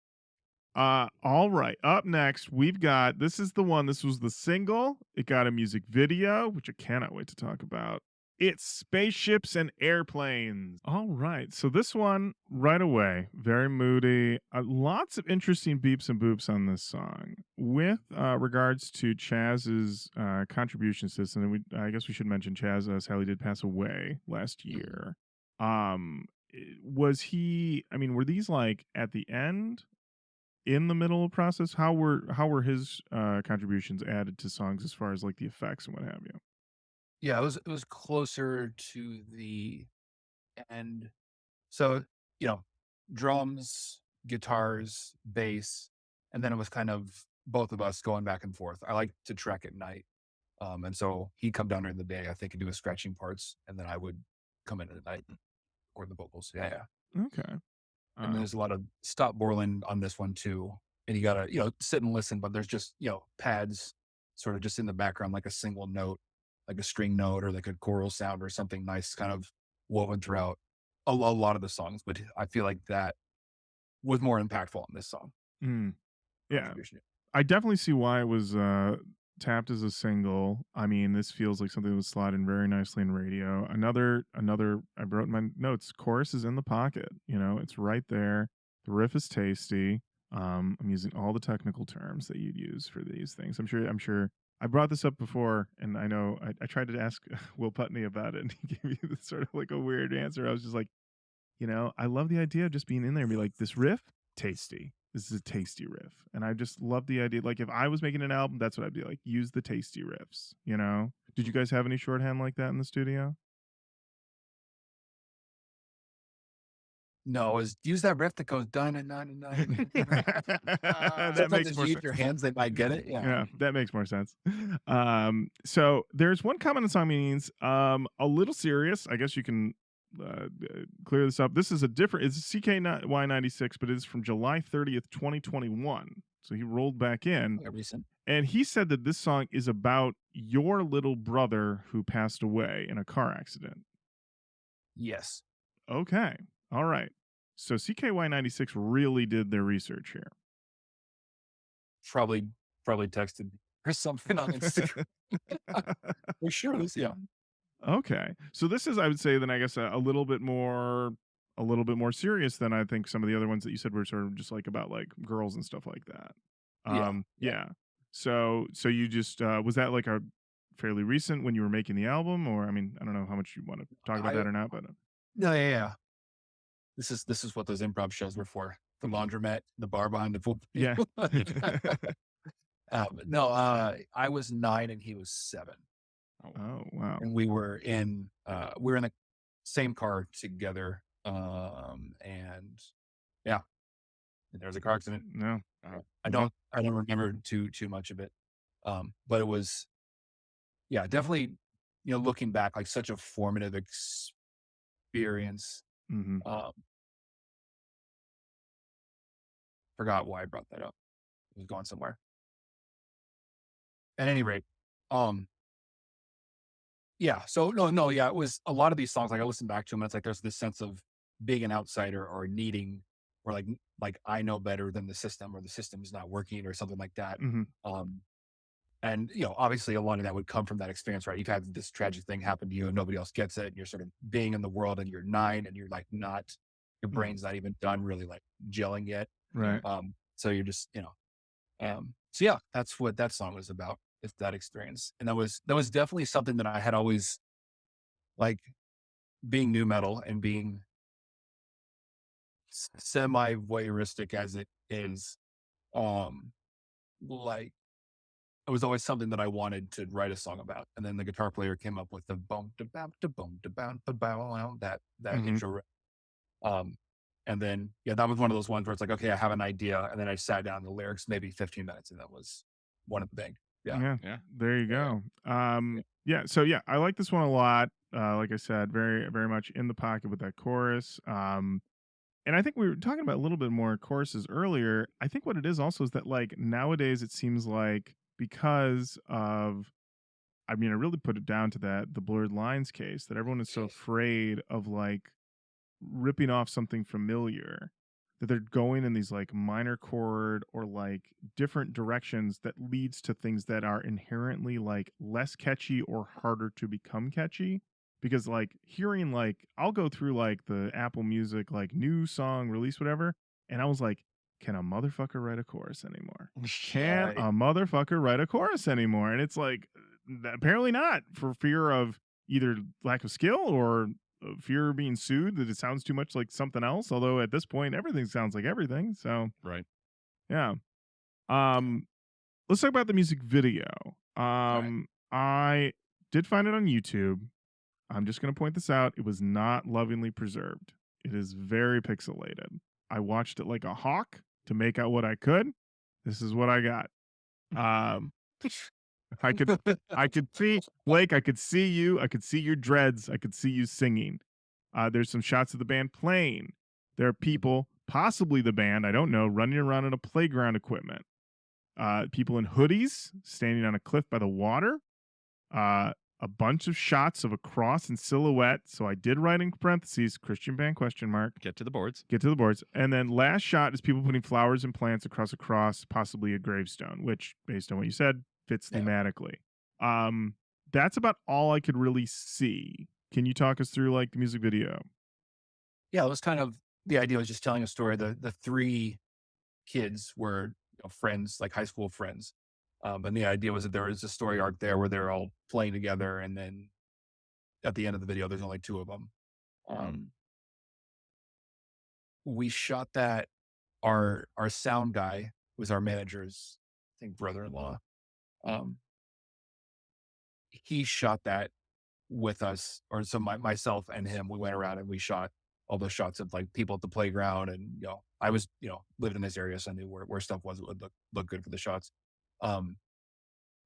All right. Up next, we've got this was the single. It got a music video, which I cannot wait to talk about. It's Spaceships and Airplanes. All right. So this one right away, very moody. Lots of interesting beeps and boops on this song. With regards to Chaz's contribution system, and I guess we should mention Chaz Sally did pass away last year. Was he? I mean, were these like at the end? In the middle of the process, how were his contributions added to songs as far as like the effects and what have you? Yeah, it was closer to the end. So, you know, drums, guitars, bass, and then it was kind of both of us going back and forth. I like to track at night. And so he'd come down during the day, I think, and do his scratching parts, and then I would come in at night and record the vocals. Yeah. Okay. And there's a lot of stop Borland on this one too. And you gotta, sit and listen, but there's just, pads sort of just in the background, like a single note, like a string note or like a choral sound or something nice kind of woven throughout a lot of the songs. But I feel like that was more impactful on this song. Yeah. Contribution. I definitely see why it was tapped as a single. I mean, this feels like something that would slot in very nicely in radio. Another I wrote in my notes, chorus is in the pocket, it's right there. The riff is tasty. I'm using all the technical terms that you'd use for these things. I'm sure I brought this up before, and I know I tried to ask Will Putney about it, and he gave me this sort of like a weird answer. I was just like, I love the idea of just being in there and be like, this riff, tasty. This is a tasty riff. And I just love the idea. Like if I was making an album, that's what I'd be like, use the tasty riffs, Did you guys have any shorthand like that in the studio? No, is use that riff that goes dun and nine and nine. That makes more use sense. your hands, they might get it. Yeah, that makes more sense. So there's one comment on song meanings, a little serious. I guess you can clear this up. This is it's CKY96, but it's from July 30th, 2021. So he rolled back in. Recent. And he said that this song is about your little brother who passed away in a car accident. Yes. Okay. All right. So CKY96 really did their research here. Probably texted or something on Instagram. For sure. Yeah. Okay. So this is, I would say, then I guess a little bit more serious than I think some of the other ones that you said were sort of just like about like girls and stuff like that. Yeah. So you just was that like a fairly recent when you were making the album, or I mean, I don't know how much you want to talk about that or not, but no, yeah. This is what those improv shows were for. The laundromat, the bar behind the pool. Yeah. No, I was 9 and he was 7. Oh wow. And we were in the same car together. And yeah. And there was a car accident. No. I don't remember too much of it. But it was definitely, looking back, like such a formative experience. Mm-hmm. Forgot why I brought that up. It was going somewhere. At any rate, so no, it was a lot of these songs, like I listen back to them, and it's like there's this sense of being an outsider or needing, or like I know better than the system, or the system is not working, or something like that. Mm-hmm. And obviously a lot of that would come from that experience, right? You've had this tragic thing happen to you and nobody else gets it, and you're sort of being in the world, and you're 9 and you're like your brain's not even done really like gelling yet. Right. So you're just, so yeah, that's what that song was about. It's that experience. And that was definitely something that I had always, like, being new metal and being semi voyeuristic as it is, like it was always something that I wanted to write a song about. And then the guitar player came up with the boom da bam da boom da bam da bow that Mhm. intro. Um, and then yeah, that was one of those ones where it's like, okay, I have an idea, and then I sat down the lyrics maybe 15 minutes, and that was one of the big. Yeah, Yeah, Yeah. there you yeah, go. yeah, Yeah, so yeah, I like this one a lot. Like I said, very, very much in the pocket with that chorus. And I think we were talking about a little bit more choruses earlier. I think what it is also is that like nowadays it seems like because of, I mean, I really put it down to that the blurred lines case that everyone is so afraid of like ripping off something familiar that they're going in these like minor chord or like different directions that leads to things that are inherently like less catchy or harder to become catchy. Because like hearing like I'll go through like the Apple Music like new song release whatever, and I was like, can a motherfucker write a chorus anymore? Can right. a motherfucker write a chorus anymore? And it's like apparently not, for fear of either lack of skill or fear of being sued that it sounds too much like something else. Although at this point, everything sounds like everything. So Right. yeah. Um, let's talk about the music video. All right. I did find it on YouTube. I'm just going to point this out. It was not lovingly preserved. It is very pixelated. I watched it like a hawk to make out what I could. This is what I got. Um, I could I could see Blake, I could see you, I could see your dreads, I could see you singing. There's some shots of the band playing. There are people, possibly the band, I don't know, running around in a playground equipment. People in hoodies standing on a cliff by the water. Uh, a bunch of shots of a cross and silhouette. So I did write in parentheses Christian band question mark. Get to the boards. Get to the boards. And then last shot is people putting flowers and plants across a cross, possibly a gravestone, which, based on what you said, fits Yeah, thematically. Um, that's about all I could really see. Can you talk us through like the music video? yeah. It was kind of the idea was just telling a story. The three kids were friends, like high school friends. And the idea was that there was a story arc there where they're all playing together, and then at the end of the video, there's only two of them. Mm. We shot that. Our sound guy was our manager's, I think, brother-in-law. Um, he shot that with us, or so myself and him, we went around and we shot all those shots of like people at the playground, and I was lived in this area, so I knew where stuff was would look good for the shots. Um,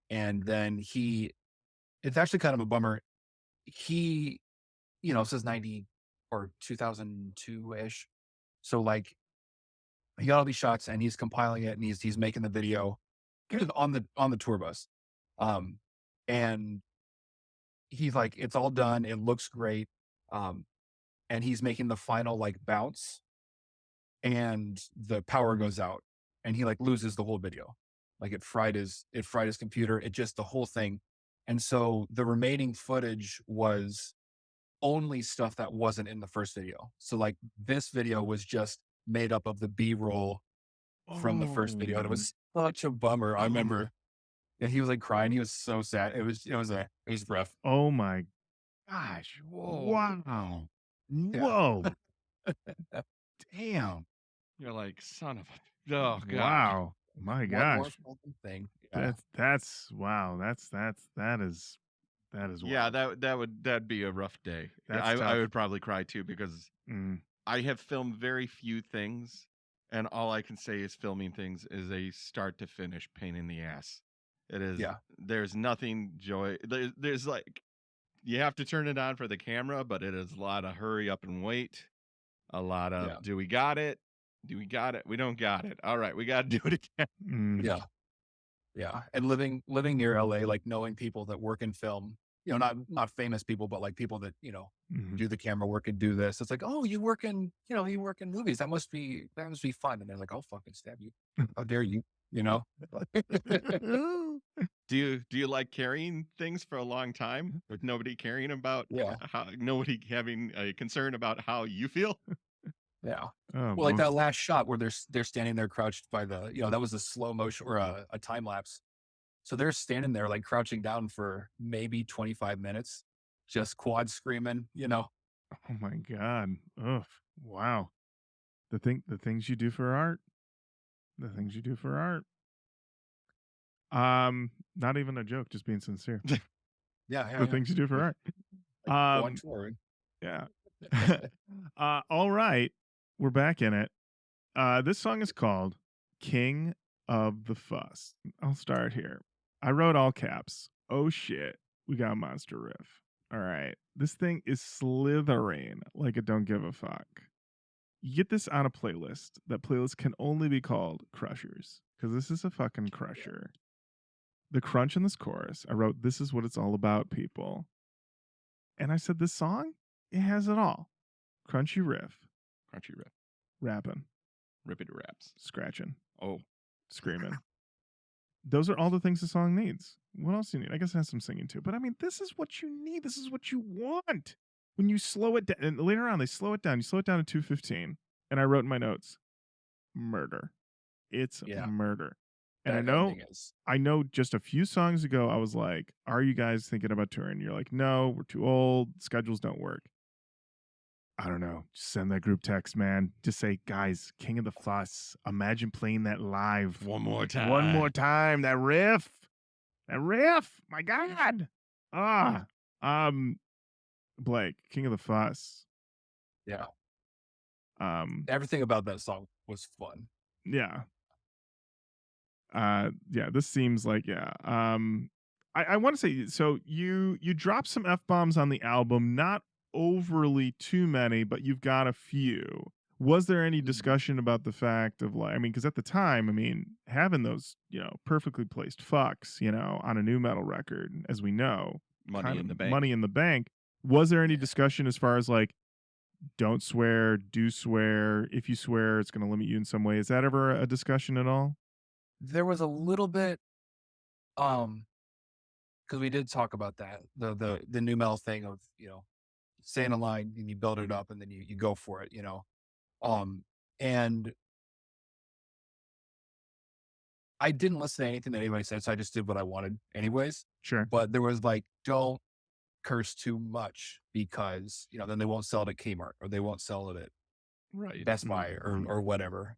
and then it's actually kind of a bummer. He, says 90 or 2002 ish. So like he got all these shots and he's compiling it and he's making the video on the tour bus. Um, and he's like, it's all done. It looks great. Um, and he's making the final like bounce, and the power goes out, and he like loses the whole video. Like it fried his computer. It just the whole thing. And so the remaining footage was only stuff that wasn't in the first video. So like this video was just made up of the B-roll from the first video. And it Oh, was such a bummer. I remember, and he was like crying. He was so sad. It was rough. oh my gosh. Whoa. Wow. Yeah. Whoa. Damn. You're like, son of a. Oh, God. Wow. My One more gosh. fucking thing. Yeah. That's wow. That is Yeah, wild. that'd be a rough day. That's I tough. would probably cry too, because Mm. I have filmed very few things, and all I can say is filming things is a start to finish pain in the ass. It is. Yeah. There's nothing joy. There's like, you have to turn it on for the camera, but it is a lot of hurry up and wait. A lot of, Yeah. do we got it? Do we got it? We don't got it. All right, we got to do it again. Mm. Yeah. Yeah. And living near LA, like knowing people that work in film, not famous people, but like people that, Mhm. do the camera work and do this. It's like, oh, you work in movies. That must be fun. And they're like, I'll fucking stab you. How dare you? You know? Do you like carrying things for a long time with nobody caring about Yeah. how, nobody having a concern about how you feel? Yeah. Oh, Well, like boy. that last shot where they're standing there crouched by that was a slow motion or a time lapse. So they're standing there like crouching down for maybe 25 minutes, just quad screaming. Oh my god. Ugh. Wow. The things you do for art. The things you do for art. Not even a joke, just being sincere. Yeah. The things you do for art. Like, go on tour. Yeah. All right. We're back in it. This song is called King of the Fuss. I'll start here. I wrote all caps. Oh shit. We got a monster riff. All right. This thing is slithering like it don't give a fuck. You get this on a playlist. That playlist can only be called Crushers, because this is a fucking crusher. The crunch in this chorus, I wrote, this is what it's all about, people. And I said, this song, it has it all. Crunchy riff, rapping, Rippity raps. scratching, Oh, screaming. Those are all the things the song needs. What else do you need? I guess it has some singing too. But I mean, this is what you need. This is what you want. When you slow it down, and later on they slow it down. You slow it down to 2:15. And I wrote in my notes, murder. It's murder. And I know just a few songs ago, I was like, are you guys thinking about touring? You're like, no, we're too old. Schedules don't work. I don't know. Just send that group text, man. Just say, guys, King of the Fuss. Imagine playing that live. one more time. One more time. That riff. My God. Blake, King of the Fuss. Yeah. Everything about that song was fun. Yeah. This seems like, I want to say, so you dropped some F-bombs on the album, not overly too many, but you've got a few. Was there any discussion about the fact of, like, I mean, because at the time, I mean, having those, perfectly placed fucks, on a new metal record, as we know, Money in the bank. Money in the bank. Was there any discussion as far as, like, don't swear, do swear, if you swear, it's going to limit you in some way? Is that ever a discussion at all? There was a little bit, because we did talk about that, the new metal thing of, saying a line and you build it up and then you go for it, and I didn't listen to anything that anybody said, so I just did what I wanted anyways. Sure. But there was like, don't curse too much, because, then they won't sell it at Kmart, or they won't sell it at Best Buy or whatever.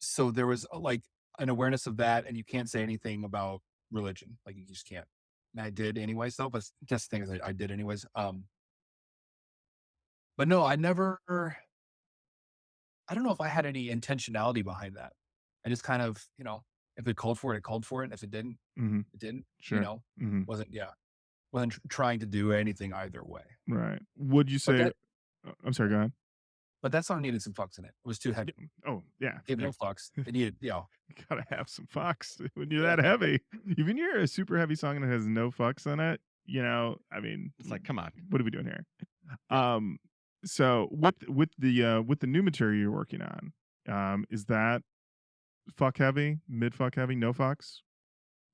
So there was like an awareness of that, and you can't say anything about religion. Like, you just can't. And I did anyways, though, but just things I did anyways. But no, I don't know if I had any intentionality behind that. I just kind of, if it called for it, it called for it. And if it didn't, it didn't. Sure. Wasn't trying to do anything either way. Right. Would you say, I'm sorry, go ahead. But that song needed some fucks in it. It was too heavy. Oh, yeah. Gave no fucks. It needed, You gotta have some fucks when you're that heavy. Even you're a super heavy song and it has no fucks in it, I mean, It's like, come on. What are we doing here? So with the new material you're working on, is that fuck heavy, mid fuck heavy, no fucks?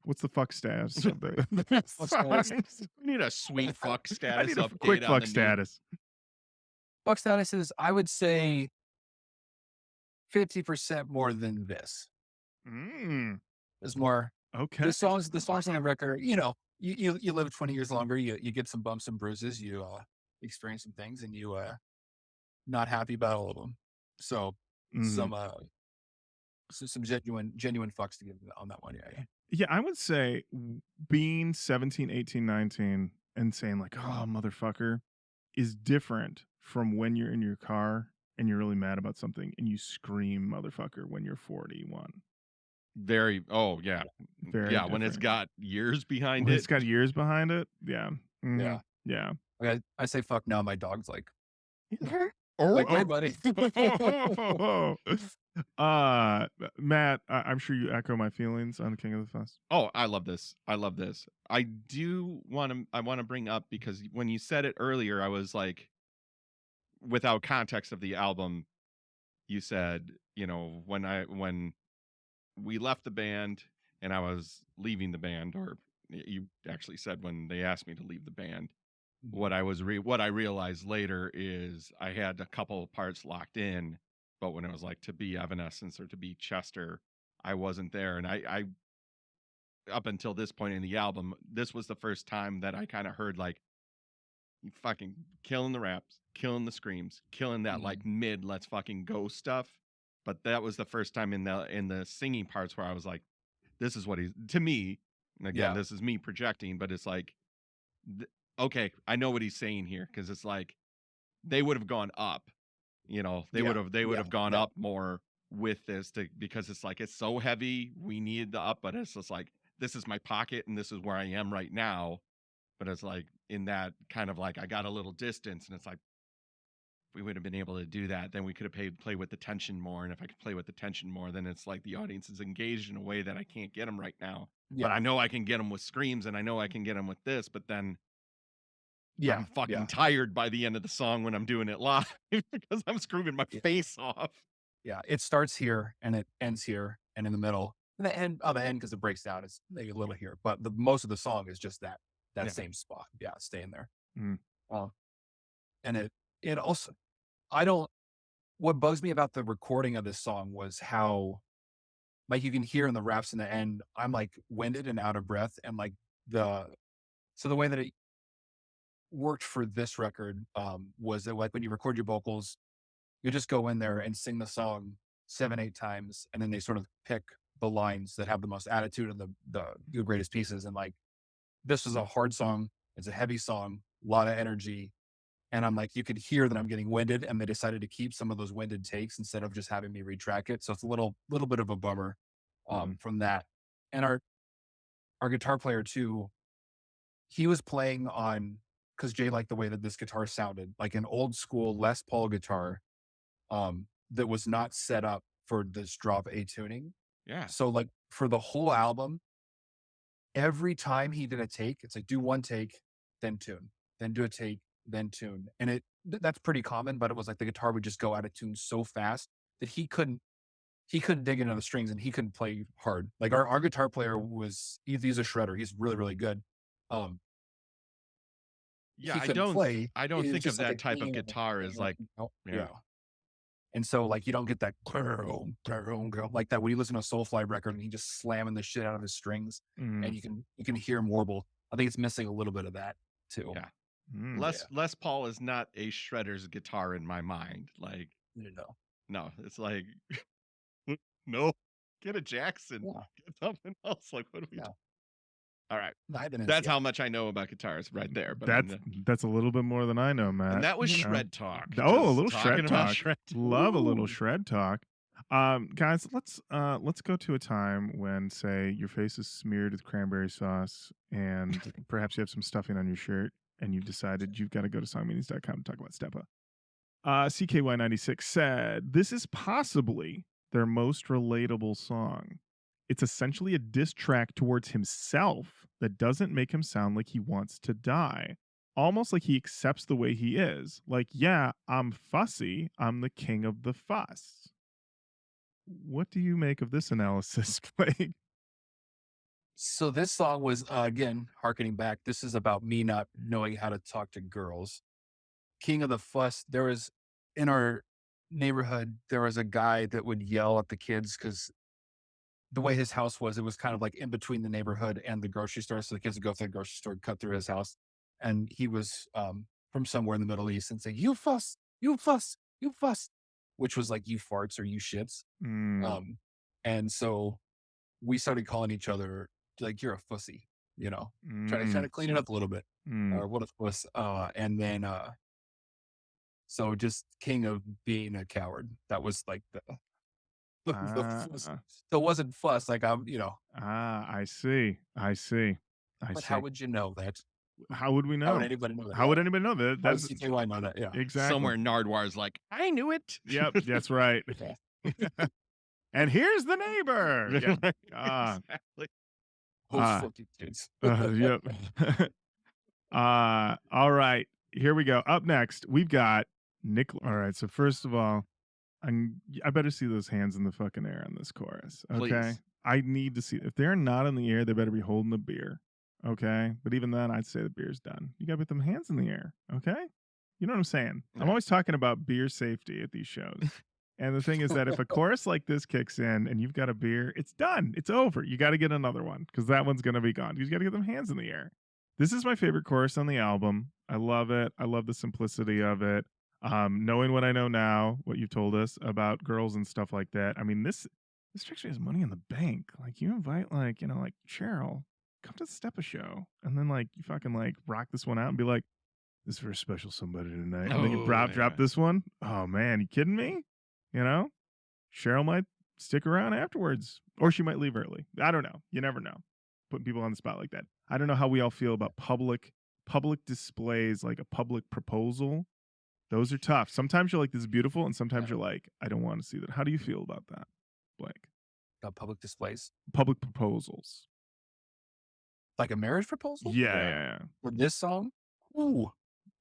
What's the fuck status of the songs? We need a sweet fuck I status need a update quick on fuck the new- status. fuck status is, I would say, 50% more than this. There's more. Okay. The songs on the record, you live 20 years longer, you get some bumps and bruises, you experience some things, and you not happy about all of them. So some genuine fucks to give on that one. Yeah, I would say being 17, 18, 19 and saying like, oh, motherfucker, is different from when you're in your car and you're really mad about something and you scream motherfucker when you're 41. Very, oh, yeah. Very yeah, when it's different. got years behind When it. it's got years behind it. Yeah. Yeah. Okay, I say fuck now, my dog's like, hey, buddy. Matt, I'm sure you echo my feelings on King of the Fuss. Oh, I love this. I want to bring up, because when you said it earlier, I was like, without context of the album, you said, when we left the band and I was leaving the band, or you actually said when they asked me to leave the band, what I realized later is I had a couple of parts locked in, but when it was like to be Evanescence or to be Chester, I wasn't there. And I up until this point in the album, this was the first time that I kind of heard like, you fucking killing the raps, killing the screams, killing that like mid let's fucking go stuff, but that was the first time in the singing parts where I was like, this is what he's, to me, and again, this is me projecting, but it's like, okay, I know what he's saying here, because it's like they would have gone up, they would have gone up more with this because it's like it's so heavy, we need the up, but it's just like, this is my pocket and this is where I am right now. But it's like in that kind of like I got a little distance, and it's like, if we would have been able to do that, then we could have play with the tension more. And if I could play with the tension more, then it's like the audience is engaged in a way that I can't get them right now. But I know I can get them with screams, and I know I can get them with this, but then I'm fucking tired by the end of the song when I'm doing it live because I'm screaming my face off. Yeah, it starts here and it ends here and in the middle. And the end, because it breaks down, it's maybe a little here, but the most of the song is just that same spot. Yeah, staying there. And it also, what bugs me about the recording of this song was how, like, you can hear in the raps in the end, I'm like winded and out of breath, and like the way that it worked for this record was that, like, when you record your vocals, you just go in there and sing the song 7-8 times, and then they sort of pick the lines that have the most attitude and the greatest pieces. And like, this was a hard song, it's a heavy song, a lot of energy, and I'm like, you could hear that I'm getting winded, and they decided to keep some of those winded takes instead of just having me retrack it. So it's a little bit of a bummer from that. And our guitar player too, he was playing on, because Jay liked the way that this guitar sounded, like an old school Les Paul guitar that was not set up for this drop A tuning. Yeah. So like for the whole album, every time he did a take, it's like, do one take, then tune, then do a take, then tune. And that's pretty common, but it was like the guitar would just go out of tune so fast that he couldn't dig into the strings, and he couldn't play hard. Like our guitar player he's a shredder. He's really, really good. Yeah, I don't think of that type of guitar as like, And so like you don't get that like that when you listen to a Soulfly record and he just slamming the shit out of his strings, and you can hear him warble. I think it's missing a little bit of that too. Yeah. Les Paul is not a shredder's guitar in my mind. Like, no, it's like, no, get a Jackson, get something else. Like, what do we do? All right, that's how much I know about guitars right there. But that's a little bit more than I know, Matt. And that was shred talk. Oh, a little shred talk. Love a little shred talk. Guys, let's go to a time when, say, your face is smeared with cranberry sauce, and perhaps you have some stuffing on your shirt, and you've decided you've got to go to songmeanings.com to talk about Stepa. CKY96 said, this is possibly their most relatable song. It's essentially a diss track towards himself that doesn't make him sound like he wants to die. Almost like he accepts the way he is. Like, yeah, I'm fussy. I'm the king of the fuss. What do you make of this analysis, Blake? So this song was, again, harkening back, this is about me not knowing how to talk to girls. King of the fuss. There was, in our neighborhood, there was a guy that would yell at the kids because the way his house was, it was kind of like in between the neighborhood and the grocery store. So the kids would go to the grocery store, cut through his house. And he was from somewhere in the Middle East, and say, you fuss, you fuss, you fuss, which was like you farts or you shits. And so we started calling each other like, you're a fussy, trying to clean it up a little bit. Or what a fuss. And then, so just king of being a coward. That was like the so it wasn't fuss, like I see. But how would you know that? How would we know? How would anybody know that? How would anybody know that? That's why I know that. Yeah, exactly. Somewhere Nardwar's like, I knew it. Yep, that's right. And here's the neighbor. Yeah. Exactly. Yep. All right, here we go. Up next, we've got Niklo. All right, so first of all, I better see those hands in the fucking air on this chorus. Okay. Please. I need to see. If they're not in the air, they better be holding the beer. Okay. But even then, I'd say the beer's done. You gotta put them hands in the air. Okay. You know what I'm saying? Yeah. I'm always talking about beer safety at these shows. And the thing is that if a chorus like this kicks in and you've got a beer, it's done. It's over. You got to get another one because that one's going to be gone. You got to get them hands in the air. This is my favorite chorus on the album. I love it. I love the simplicity of it. Knowing what I know now, what you've told us about girls and stuff like that, I mean, this actually has money in the bank. Like, you invite, like, you know, like Cheryl, come to the Stepa show, and then like you fucking like rock this one out and be like, this is for a special somebody tonight, and then you Oh, drop this one. Oh man, you kidding me? You know, Cheryl might stick around afterwards, or she might leave early. I don't know. You never know. Putting people on the spot like that. I don't know how we all feel about public displays, like a public proposal. Those are tough. Sometimes you're like, this is beautiful, and sometimes you're like, I don't want to see that. How do you feel about that, Blake? Public displays, Public proposals. like a marriage proposal. Yeah. For this song. Ooh,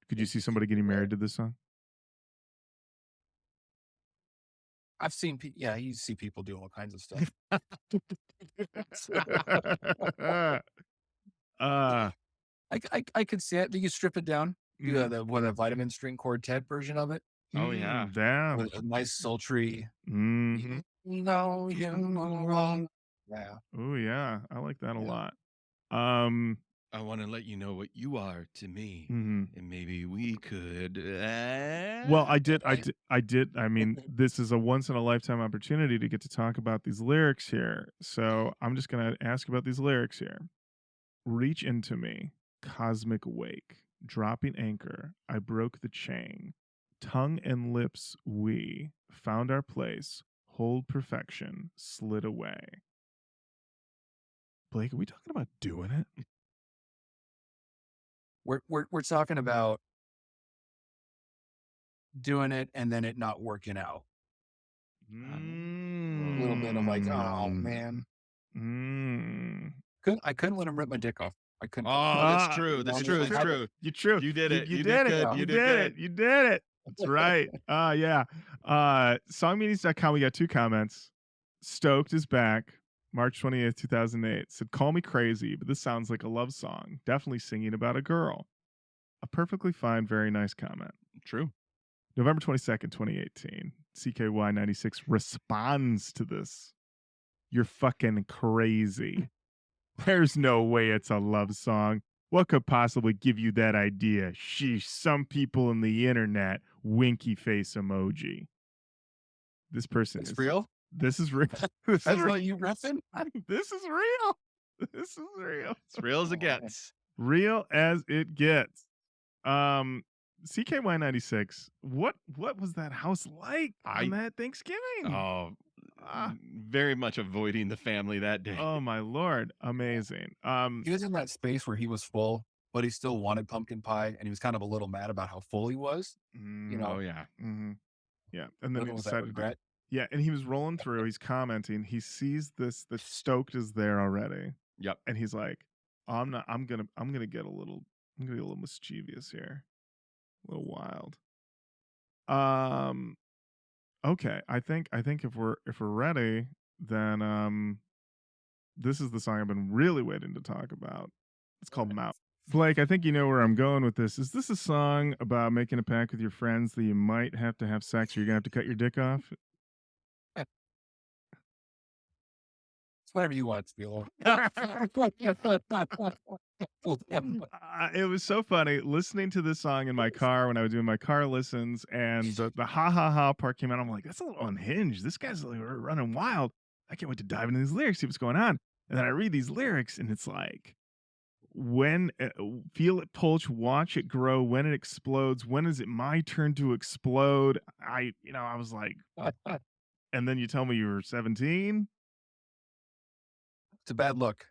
Could you see somebody getting married to this song? I've seen. You see people do all kinds of stuff. I could see it. You can strip it down. Do the vitamin string quartet version of it. Oh yeah. Damn. With a nice sultry. Mm-hmm. No, you're wrong. Yeah. Oh yeah, I like that a lot. I want to let you know what you are to me, Mhm. and maybe we could. Well, I did. I mean, this is a once in a lifetime opportunity to get to talk about these lyrics here. So I'm just gonna ask about these lyrics here. Reach into me, cosmic wake, dropping anchor. I broke the chain. Tongue and lips, we found our place. Hold perfection, slid away. Blake, are we talking about doing it? We're talking about doing it and then it not working out. A little bit of like, oh man. I couldn't let him rip my dick off. I couldn't. Oh, that's true. That's true. It's true. You true. You did it. You You did did it. good. You You did did it. good. You did it. That's right. Yeah. Songmeanings.com, we got 2 comments. Stoked is back. March 28th, 2008. Said, call me crazy, but this sounds like a love song. Definitely singing about a girl. A perfectly fine, very nice comment. True. November 22nd, 2018. CKY96 responds to this. You're fucking crazy. There's no way it's a love song. What could possibly give you that idea? Sheesh, some people in the internet. Winky face emoji. This person It's is real. This is real. That's what you riffing? This is real. This is real. It's real as it gets. Real as it gets. CKY96. What was that house like on that Thanksgiving? Oh, very much avoiding the family that day. Oh my Lord. Amazing. He was in that space where he was full, but he still wanted pumpkin pie, and he was kind of a little mad about how full he was. You know? Oh yeah. Mm-hmm. Yeah. And then he With that decided regret. yeah, and he was rolling through, he's commenting, he sees this, the Stoked is there already. Yep. And he's like, oh, I'm gonna get a little mischievous here. A little wild. Okay, I think if we're ready, then this is the song I've been really waiting to talk about. It's called Mouth. Blake, I think you know where I'm going with this. Is this a song about making a pact with your friends that you might have to have sex or you're gonna have to cut your dick off? It's whatever you want, Spiel. It was so funny listening to this song in my car when I was doing my car listens, and the ha ha ha part came out. I'm like, that's a little unhinged. This guy's like running wild. I can't wait to dive into these lyrics, see what's going on. And then I read these lyrics, and it's like, when feel it pulse, watch it grow. When it explodes, when is it my turn to explode? I was like, and then you tell me you were 17. It's a bad look.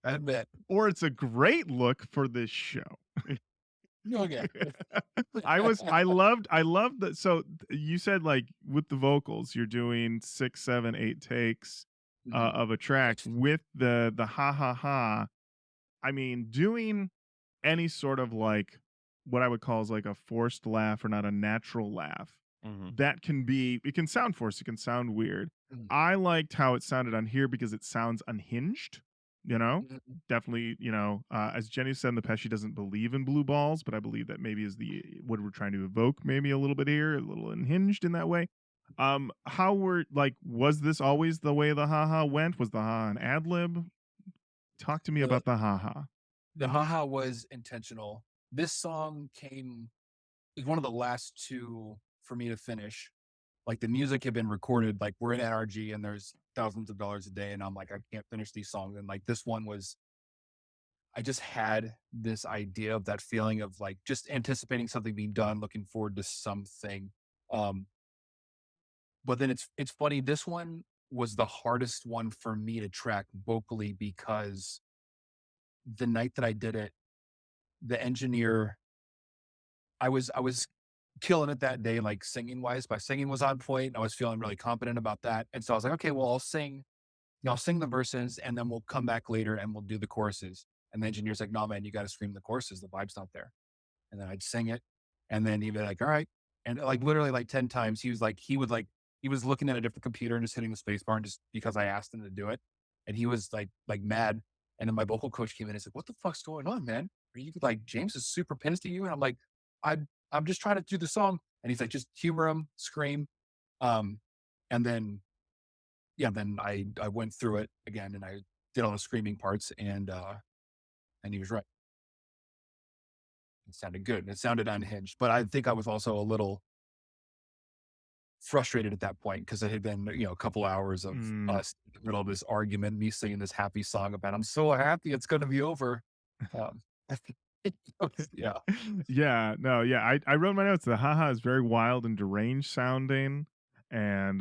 I admit. Or it's a great look for this show. Okay. I loved that. So you said, like, with the vocals, you're doing 6, 7, 8 takes of a track with the ha ha ha. I mean, doing any sort of like what I would call is like a forced laugh or not a natural laugh. That it can sound forced, it can sound weird. I liked how it sounded on here because it sounds unhinged, definitely, as Jenny said in the past, she doesn't believe in blue balls, but I believe that maybe is what we're trying to evoke, maybe a little bit here, a little unhinged in that way. Was this always the way the haha went? Was the ha an ad lib? Talk to me about the haha. The haha was intentional. This song came was one of the last two for me to finish. Like the music had been recorded, like we're in NRG and there's thousands of dollars a day. And I'm like, I can't finish these songs. And like this one was, I just had this idea of that feeling of like just anticipating something being done, looking forward to something. Um, but then it's funny, this one was the hardest one for me to track vocally because the night that I did it, the engineer, I was killing it that day, like singing wise. My singing was on point. I was feeling really confident about that. And so I was like, okay, well, I'll sing the verses and then we'll come back later and we'll do the choruses. And the engineer's like, no, man, you got to scream the choruses. The vibe's not there. And then I'd sing it. And then he'd be like, all right. And like literally like 10 times, he was looking at a different computer and just hitting the space bar and just because I asked him to do it. And he was like mad. And then my vocal coach came in and said, what the fuck's going on, man? Are you like, James is super pissed at you? And I'm like, I'm just trying to do the song. And he's like, just humor him, scream. Um, and then, yeah, then I went through it again and I did all the screaming parts and he was right. It sounded good. It sounded unhinged, but I think I was also a little frustrated at that point because it had been, a couple hours of us in the middle of this argument, me singing this happy song about I'm so happy it's going to be over. Um, yeah. Yeah, no, yeah. I wrote my notes. The haha is very wild and deranged sounding. And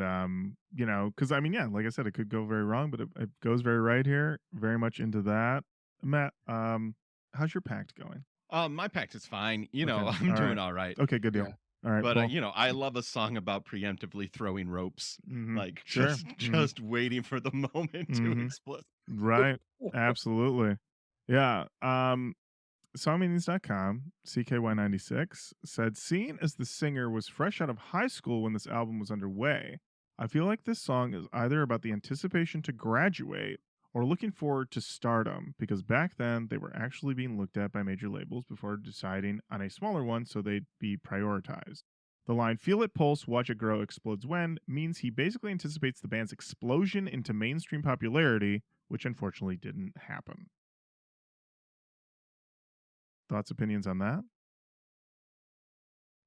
because I mean, yeah, like I said, it could go very wrong, but it goes very right here. Very much into that. Matt, how's your pact going? My pact is fine. Okay, I'm doing all right. Okay, good deal. Yeah. All right, But cool. I love a song about preemptively throwing ropes, like Sure. just waiting for the moment to explode. Right. Absolutely. Yeah. Songmeanings.com, CKY96, said, seeing as the singer was fresh out of high school when this album was underway, I feel like this song is either about the anticipation to graduate or looking forward to stardom, because back then they were actually being looked at by major labels before deciding on a smaller one so they'd be prioritized. The line, feel it pulse, watch it grow, explodes when, means he basically anticipates the band's explosion into mainstream popularity, which unfortunately didn't happen. Thoughts, opinions on that?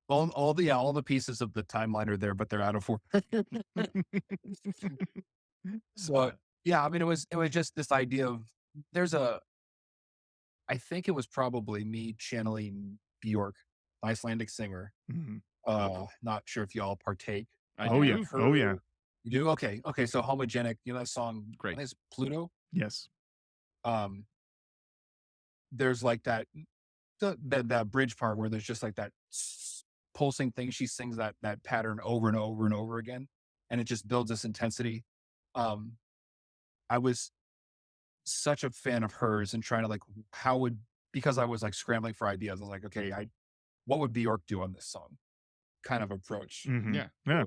All the pieces of the timeline are there, but they're out of order. So yeah, I mean, it was just this idea of I think it was probably me channeling Bjork, Icelandic singer. Not sure if y'all partake. Oh yeah. Oh yeah. You do? Okay. Okay. So homogenic, that song, I Great. think it's Pluto. Yes. There's like that bridge part where there's just like that pulsing thing. She sings that pattern over and over and over again. And it just builds this intensity. I was such a fan of hers and trying to because I was like scrambling for ideas. I was like, okay, what would Bjork do on this song? Kind of approach. Yeah. Yeah.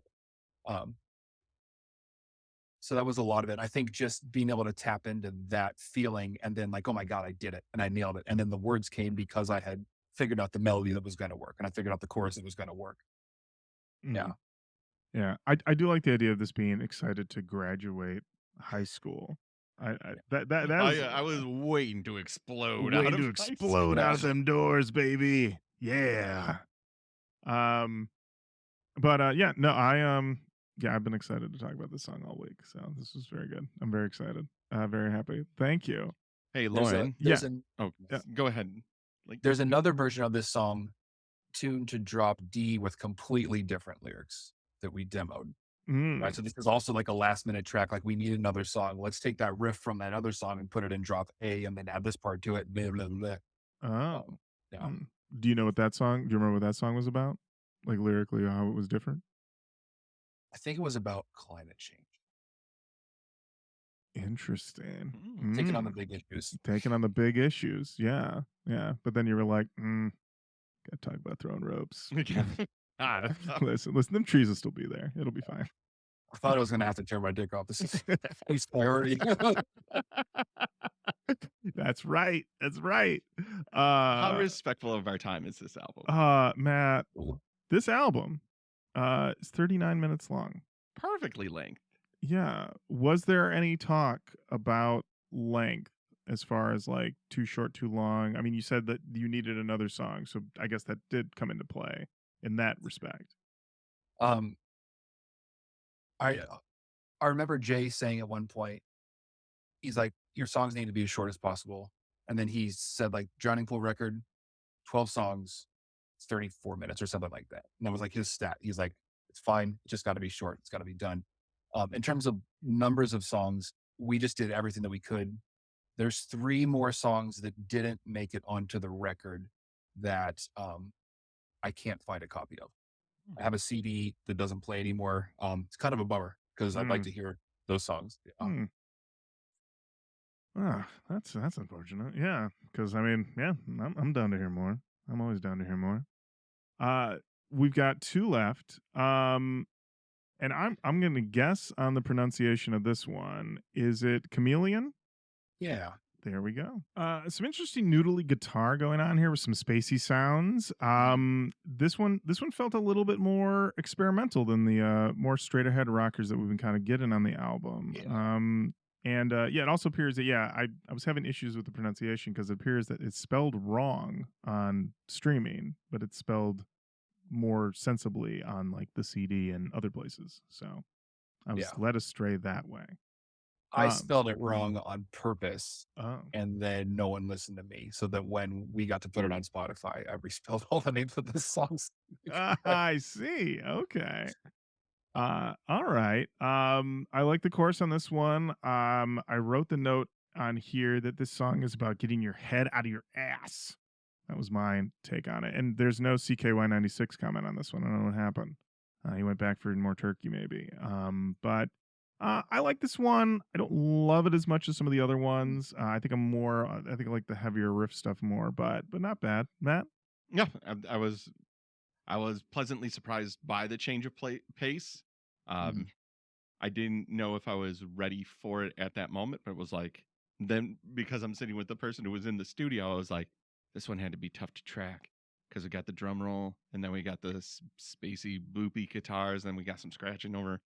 So that was a lot of it. I think just being able to tap into that feeling and then like, oh my God, I did it and I nailed it. And then the words came because I had figured out the melody that was going to work and I figured out the chorus that was going to work. Yeah. Yeah. I do like the idea of this being excited to graduate high school. I was waiting to explode out of out of them doors, baby. Yeah. But yeah, no, I've been excited to talk about this song all week. So this was very good. I'm very excited. Very happy. Thank you. Hey, Lorin. Go ahead. There's another version of this song tuned to drop D with completely different lyrics that we demoed. Right. So this is also like a last minute track. Like we need another song. Let's take that riff from that other song and put it in drop A and then add this part to it. Blah, blah, blah. Oh. Yeah. Do you know what that song? Do you remember what that song was about? Like lyrically, how it was different? I think it was about climate change. Interesting. Taking on the big issues. Taking on the big issues. Yeah. Yeah. But then you were like, gotta talk about throwing ropes. Listen, them trees will still be there. It'll be fine. I thought I was going to have to turn my dick off. This is face priority. That's right. That's right. How respectful of our time is this album? Matt, this album is 39 minutes long. Perfectly length. Yeah. Was there any talk about length as far as like too short, too long? I mean, you said that you needed another song, so I guess that did come into play. in that respect. Um, I I remember Jay saying at one point, he's like, "Your songs need to be as short as possible." And then he said, like, Drowning Pool record, 12 songs, it's 34 minutes or something like that. And that was like his stat. He's like, "It's fine. It's just got to be short. It's got to be done." In terms of numbers of songs, we just did everything that we could. There's 3 more songs that didn't make it onto the record that I can't find a copy of. I have a CD that doesn't play anymore. It's kind of a bummer because I'd like to hear those songs. Ah, that's unfortunate. Yeah, because I mean, yeah, I'm down to hear more. I'm always down to hear more. We've got 2 left. And I'm gonna guess on the pronunciation of this one. Is it Chameleon? Yeah. There we go. Some interesting noodly guitar going on here with some spacey sounds. This one felt a little bit more experimental than the more straight ahead rockers that we've been kind of getting on the album. Yeah. And yeah, it also appears that I was having issues with the pronunciation because it appears that it's spelled wrong on streaming, but it's spelled more sensibly on like the CD and other places. So I was led astray that way. I spelled it wrong on purpose, Oh. and then no one listened to me. So that when we got to put it on Spotify, I respelled all the names of the songs. I see. Okay. All right. I like the chorus on this one. I wrote the note on here that this song is about getting your head out of your ass. That was my take on it. And there's no CKY96 comment on this one. I don't know what happened. He went back for more turkey, maybe. But I like this one. I don't love it as much as some of the other ones. I think I think I like the heavier riff stuff more, but not bad. Matt? Yeah, I was pleasantly surprised by the change of pace. I didn't know if I was ready for it at that moment, but it was like, then because I'm sitting with the person who was in the studio, I was like, this one had to be tough to track because we got the drum roll and then we got the spacey boopy guitars, and we got some scratching over.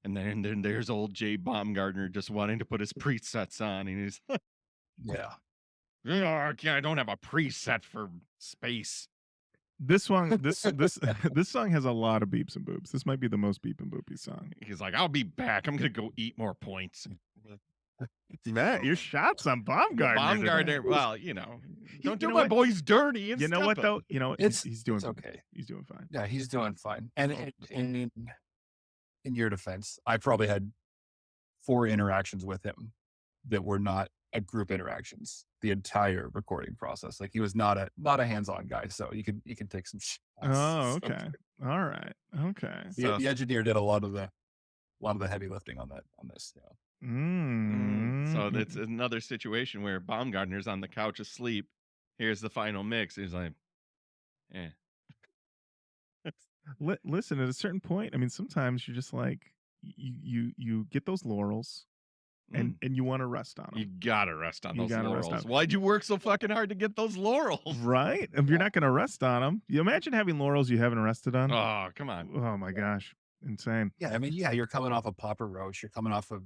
And then there's old Jay Baumgartner just wanting to put his presets on, and he's like, Yeah. I don't have a preset for space. This song, this song has a lot of beeps and boops. This might be the most beep and boopy song. He's like, I'll be back. I'm gonna go eat more points. Matt, your shots on Baumgartner. Baumgartner, well, don't do my boys dirty. You know what though? You know, he's doing okay. He's doing fine. Yeah, he's doing fine. And in your defense, I probably had 4 interactions with him that were not a group interactions the entire recording process. Like he was not a hands-on guy, so you can take some shots. Oh, okay. All right. Okay. The engineer did a lot of the heavy lifting on this. Yeah. So that's another situation where Baumgartner's on the couch asleep. Here's the final mix. He's like, Listen, at a certain point, I mean, sometimes you're just like, you get those laurels, and you want to rest on them. You gotta rest on those laurels. Why'd you work so fucking hard to get those laurels? Right? If you're not gonna rest on them, you imagine having laurels you haven't rested on. Oh, come on. Oh my gosh, insane. Yeah, I mean, you're coming off of Papa Roach, you're coming off of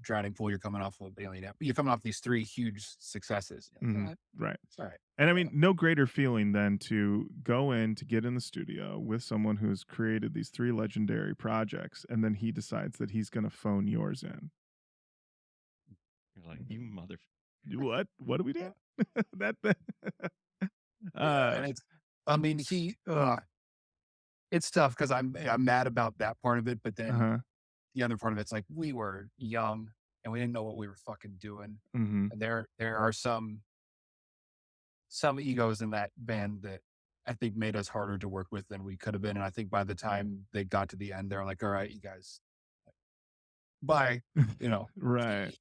Drowning Pool, you're coming off of Alien, you're coming off these 3 huge successes. Right. It's all right. And I mean, no greater feeling than to go in to get in the studio with someone who's created these 3 legendary projects, and then he decides that he's going to phone yours in. You're like, you mother. What? What do we do? And it's, I mean, it's tough because I'm mad about that part of it, but then the other part of it's like we were young and we didn't know what we were fucking doing. And there are some egos in that band that I think made us harder to work with than we could have been. And I think by the time they got to the end, they're like, all right, you guys, bye. Right.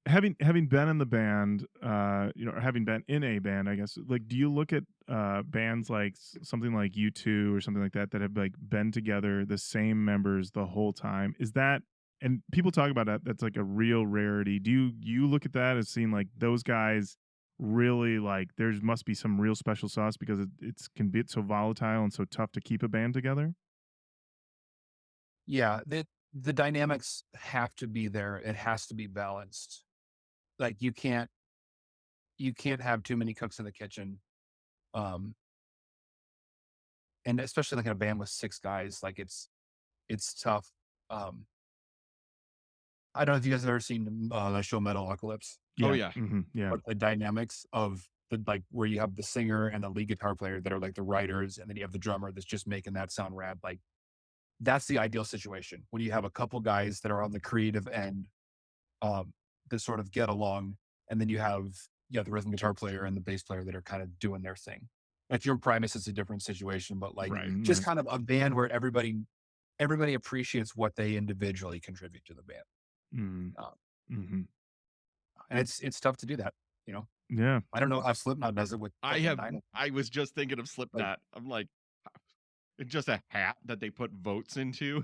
Having been in the band, or having been in a band, I guess, like, do you look at bands like something like U2 or something like that have like been together, the same members the whole time? Is that, and people talk about that, that's like a real rarity. Do you look at that as seeing like those guys really, like, there must be some real special sauce because it can be so volatile and so tough to keep a band together? Yeah, the dynamics have to be there. It has to be balanced. Like you can't have too many cooks in the kitchen. and especially like in a band with 6 guys, like it's tough. I don't know if you guys have ever seen the show Metalocalypse, Oh Yeah. yeah. Yeah. but the dynamics of the like where you have the singer and the lead guitar player that are like the writers, and then you have the drummer that's just making that sound rad. Like that's the ideal situation when you have a couple guys that are on the creative end, that sort of get along, and then you have the rhythm guitar player and the bass player that are kind of doing their thing. If you're Primus, it's a different situation, but like Right. just kind of a band where everybody appreciates what they individually contribute to the band. Mm. Uh, Hmm. and it's tough to do that, you know. Yeah. I don't know how Slipknot does it with I fucking have. 9. I was just thinking of Slipknot. I'm like, it's just a hat that they put votes into.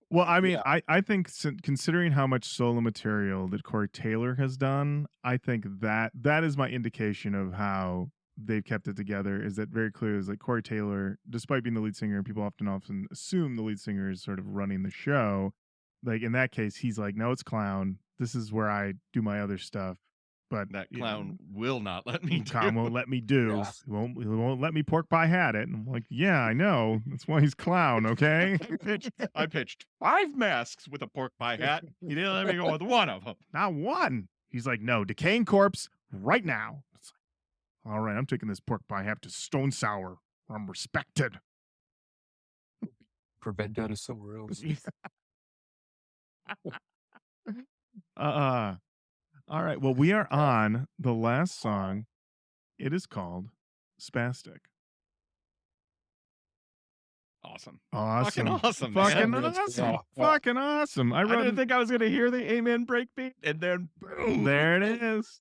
Well, I mean, Yeah. I think considering how much solo material that Corey Taylor has done, I think that is my indication of how they've kept it together. Is that very clear? Is like Corey Taylor, despite being the lead singer, people often assume the lead singer is sort of running the show. Like in that case, he's like, no, it's Clown. This is where I do my other stuff. But That clown will not let me do. Clown won't let me do. Yeah. He won't let me pork pie hat it. And I'm like, yeah, I know. That's why he's Clown. Okay. I pitched 5 masks with a pork pie hat. He didn't let me go with one of them. Not one. He's like, no, decaying corpse right now. It's like, all right, I'm taking this pork pie hat to Stone Sour. Where I'm respected. For vendetta somewhere else. All right. Well, we are on the last song. It is called Spaztic. Awesome. Awesome. Fucking awesome. Fucking Man. awesome. Yeah. Fucking awesome. I I wrote didn't think I was going to hear the amen breakbeat, and then boom. There it is.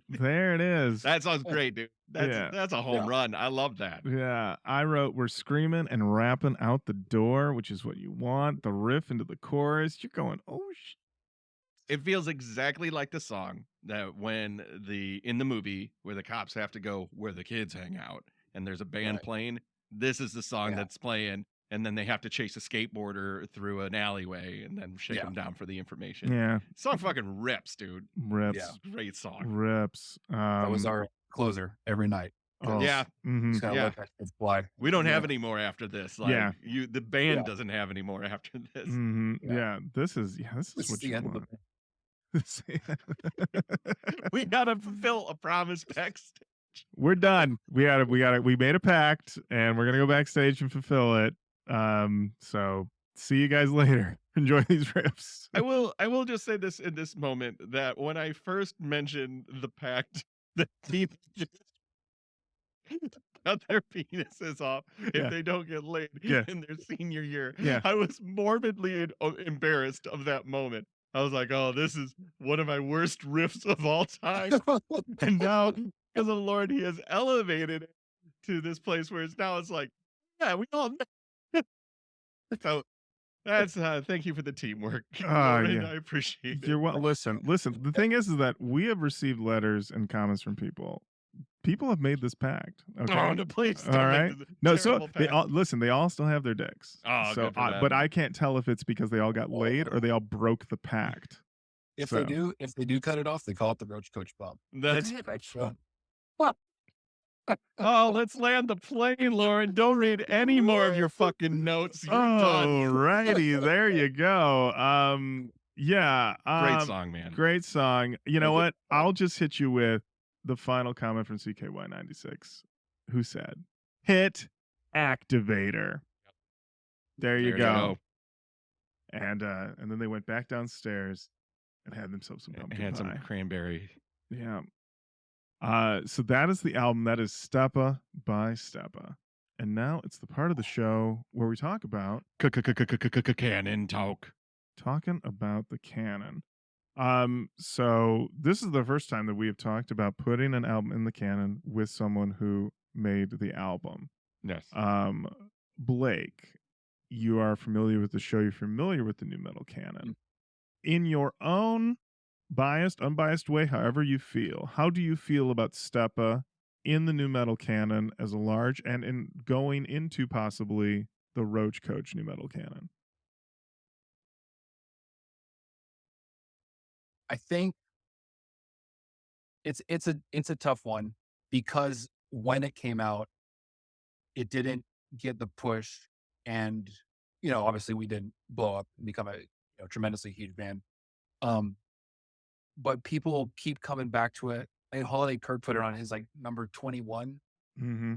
There it is. That sounds great, dude. That's a home run. I love that. Yeah, I wrote, we're screaming and rapping out the door, which is what you want. The riff into the chorus. You're going, oh, It feels exactly like the song that when in the movie where the cops have to go where the kids hang out and there's a band Right. playing. This is the song Yeah. that's playing, and then they have to chase a skateboarder through an alleyway and then shake him down for the information. yeah, Song fucking rips, dude. rips. Yeah. Great song. Rips. That was our closer every night. Oh, Yeah. mhm. Just gotta Yeah. let that shit fly. We don't have Yeah. any more after this. Like, Yeah. the band Yeah. doesn't have any more after this. Yeah, this is This what is the you end of want. We gotta fulfill a promise backstage. We're done. We made a pact, and we're gonna go backstage and fulfill it. So see you guys later. Enjoy these riffs. I will just say this in this moment, that when I first mentioned the pact that teams just cut their penises off if Yeah. they don't get laid Yeah. in their senior year, Yeah. I was morbidly embarrassed of that moment. I was like, oh, this is one of my worst riffs of all time. And now, because of the Lord, he has elevated it to this place where it's like, yeah, we all know. So that's thank you for the teamwork. Lauren. Yeah. I appreciate it. You're well. Listen. The thing is that we have received letters and comments from people. People have made this pact. Okay. Oh, no, please. All right. No, so terrible they pact. all listen. They all still have their dicks. Oh, so good for them. but I can't tell if it's because they all got laid or they all broke the pact. If So- they do cut it off, they call it the Roach Koach bomb. That's Sure. oh, let's land the plane, Lauren. Don't read any more of your fucking notes. You're done. righty, there you go. Yeah. Great song, man. Great song. You know what? I'll just hit you with the final comment from CKY96, who said, "Hit activator." There you There go. And then they went back downstairs and had themselves some And pumpkin had some pie. cranberry. Yeah. So that is the album. That is Stepa by Stepa. And now it's the part of the show where we talk about Canon talk. talking about the canon. So this is the first time that we have talked about putting an album in the canon with someone who made the album. Yes. Blake, you are familiar with the show. You're familiar with the new metal canon. In your own biased, unbiased way, however you feel, how do you feel about Stepa in the new metal canon as a large and in going into possibly the Roach Koach new metal canon? I think it's a tough one because when it came out, it didn't get the push. And, obviously we didn't blow up and become a tremendously huge band. But people keep coming back to it. And Holiday Kirk put it on his like number 21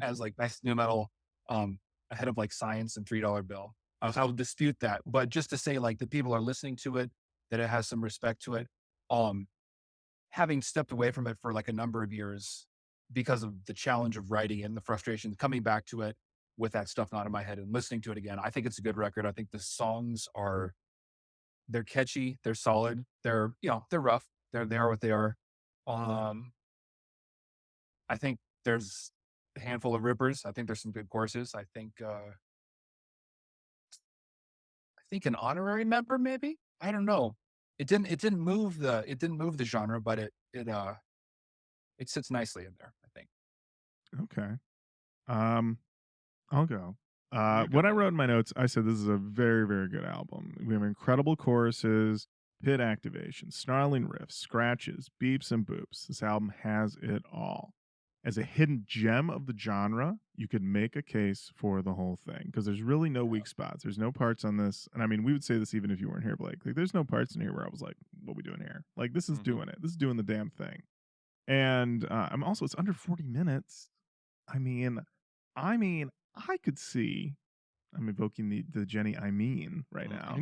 as like best new metal, ahead of like Science and $3 Bill. I'll dispute that, but just to say like the people are listening to it, that it has some respect to it. Having stepped away from it for like a number of years because of the challenge of writing and the frustration, coming back to it with that stuff not in my head and listening to it again, I think it's a good record. I think the songs they're catchy, they're solid, they're rough, they are what they are. I think there's a handful of rippers. I think there's some good courses. I think an honorary member, maybe. I don't know. It didn't move the genre, but it sits nicely in there, I think. Okay. I'll go. What I wrote in my notes, I said this is a very, very good album. We have incredible choruses, pit activations, snarling riffs, scratches, beeps, and boops. This album has it all. As a hidden gem of the genre, you could make a case for the whole thing because there's really no weak spots. There's no parts on this. And I mean, we would say this even if you weren't here, Blake. Like, there's no parts in here where I was like, what are we doing here? Like, this is doing it. This is doing the damn thing. And I'm also, it's under 40 minutes. I mean, I could see, I'm invoking the Jenny right now.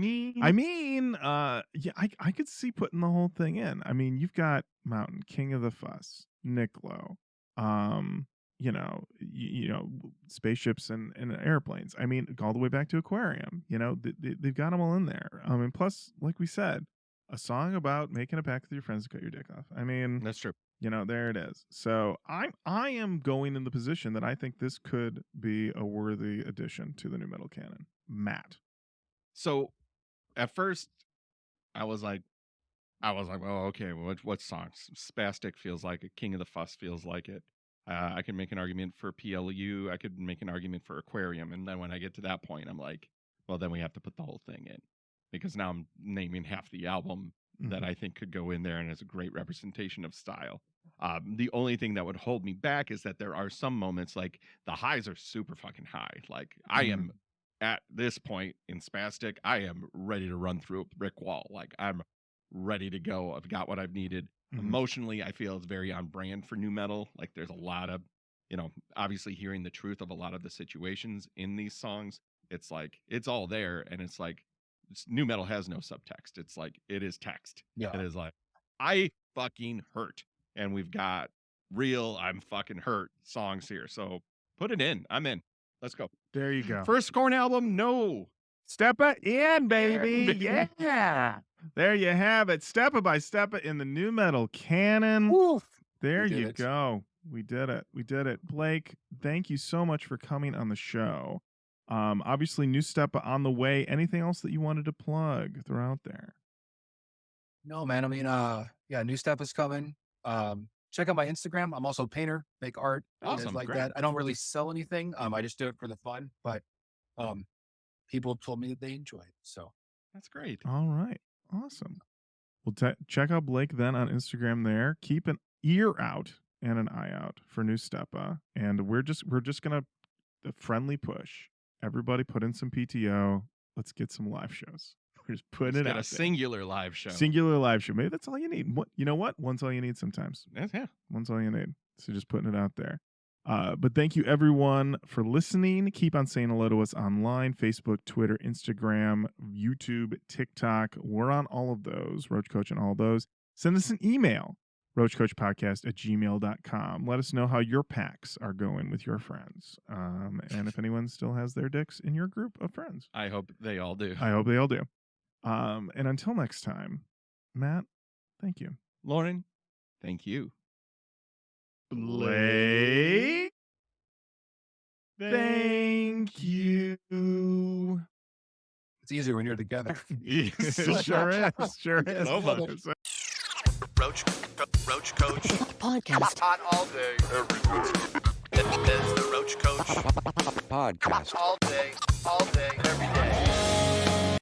Yeah, I could see putting the whole thing in. I mean, you've got Mountain, King of the Fuss, Niklo, spaceships and airplanes. I mean, all the way back to Aquarium. They've got them all in there. And plus, like we said, a song about making a pact with your friends to cut your dick off. I mean, That's true. There it is. So I am going in the position that I think this could be a worthy addition to the new metal canon. Matt. So at first I was like, oh, okay, well, what songs? Spaztic feels like it. King of the Fuss feels like it. I can make an argument for PLU. I could make an argument for Aquarium. And then when I get to that point, I'm like, well, then we have to put the whole thing in. Because now I'm naming half the album that I think could go in there and is a great representation of style. The only thing that would hold me back is that there are some moments, like the highs are super fucking high. Like I am at this point in Spaztic, I am ready to run through a brick wall. Like I'm ready to go. I've got what I've needed. Emotionally, I feel it's very on brand for new metal. Like there's a lot of, obviously hearing the truth of a lot of the situations in these songs. It's like, it's all there. And it's like, new metal has no subtext. It's like, it is text. Yeah. It is like, I fucking hurt. And we've got real, I'm fucking hurt songs here. So put it in. I'm in. Let's go. There you go. First Korn album, no. Stepa in, baby. Yeah. There you have it. Stepa by Stepa in the new metal canon. Woof. There you go. We did it. We did it. Blake, thank you so much for coming on the show. Obviously, new Stepa on the way. Anything else that you wanted to plug? Throw out there. No, man. I mean, new Stepa's coming. Check out my Instagram. I'm also a painter, make art, awesome, like great. that. I don't really sell anything. I just do it for the fun, but people told me that they enjoy it. So that's great. All right. Awesome. Well, check out Blake then on Instagram there. Keep an ear out and an eye out for new Stepa. And we're just gonna a friendly push. Everybody put in some PTO. Let's get some live shows. We're just putting it out. A singular live show. Singular live show. Maybe that's all you need. You know what? One's all you need sometimes. Yeah. One's all you need. So just putting it out there. But thank you everyone for listening. Keep on saying hello to us online. Facebook, Twitter, Instagram, YouTube, TikTok. We're on all of those. Roach Koach and all those. Send us an email. roachkoachpodcast@gmail.com. Let us know how your packs are going with your friends. And if anyone still has their dicks in your group of friends. I hope they all do. I hope they all do. And until next time, Matt, thank you. Lorin, thank you. Blake, thank you. it's easier when you're together. Sure is. Sure is. Roach Koach Podcast. on all day, every day. It's the Roach Koach Podcast. all day,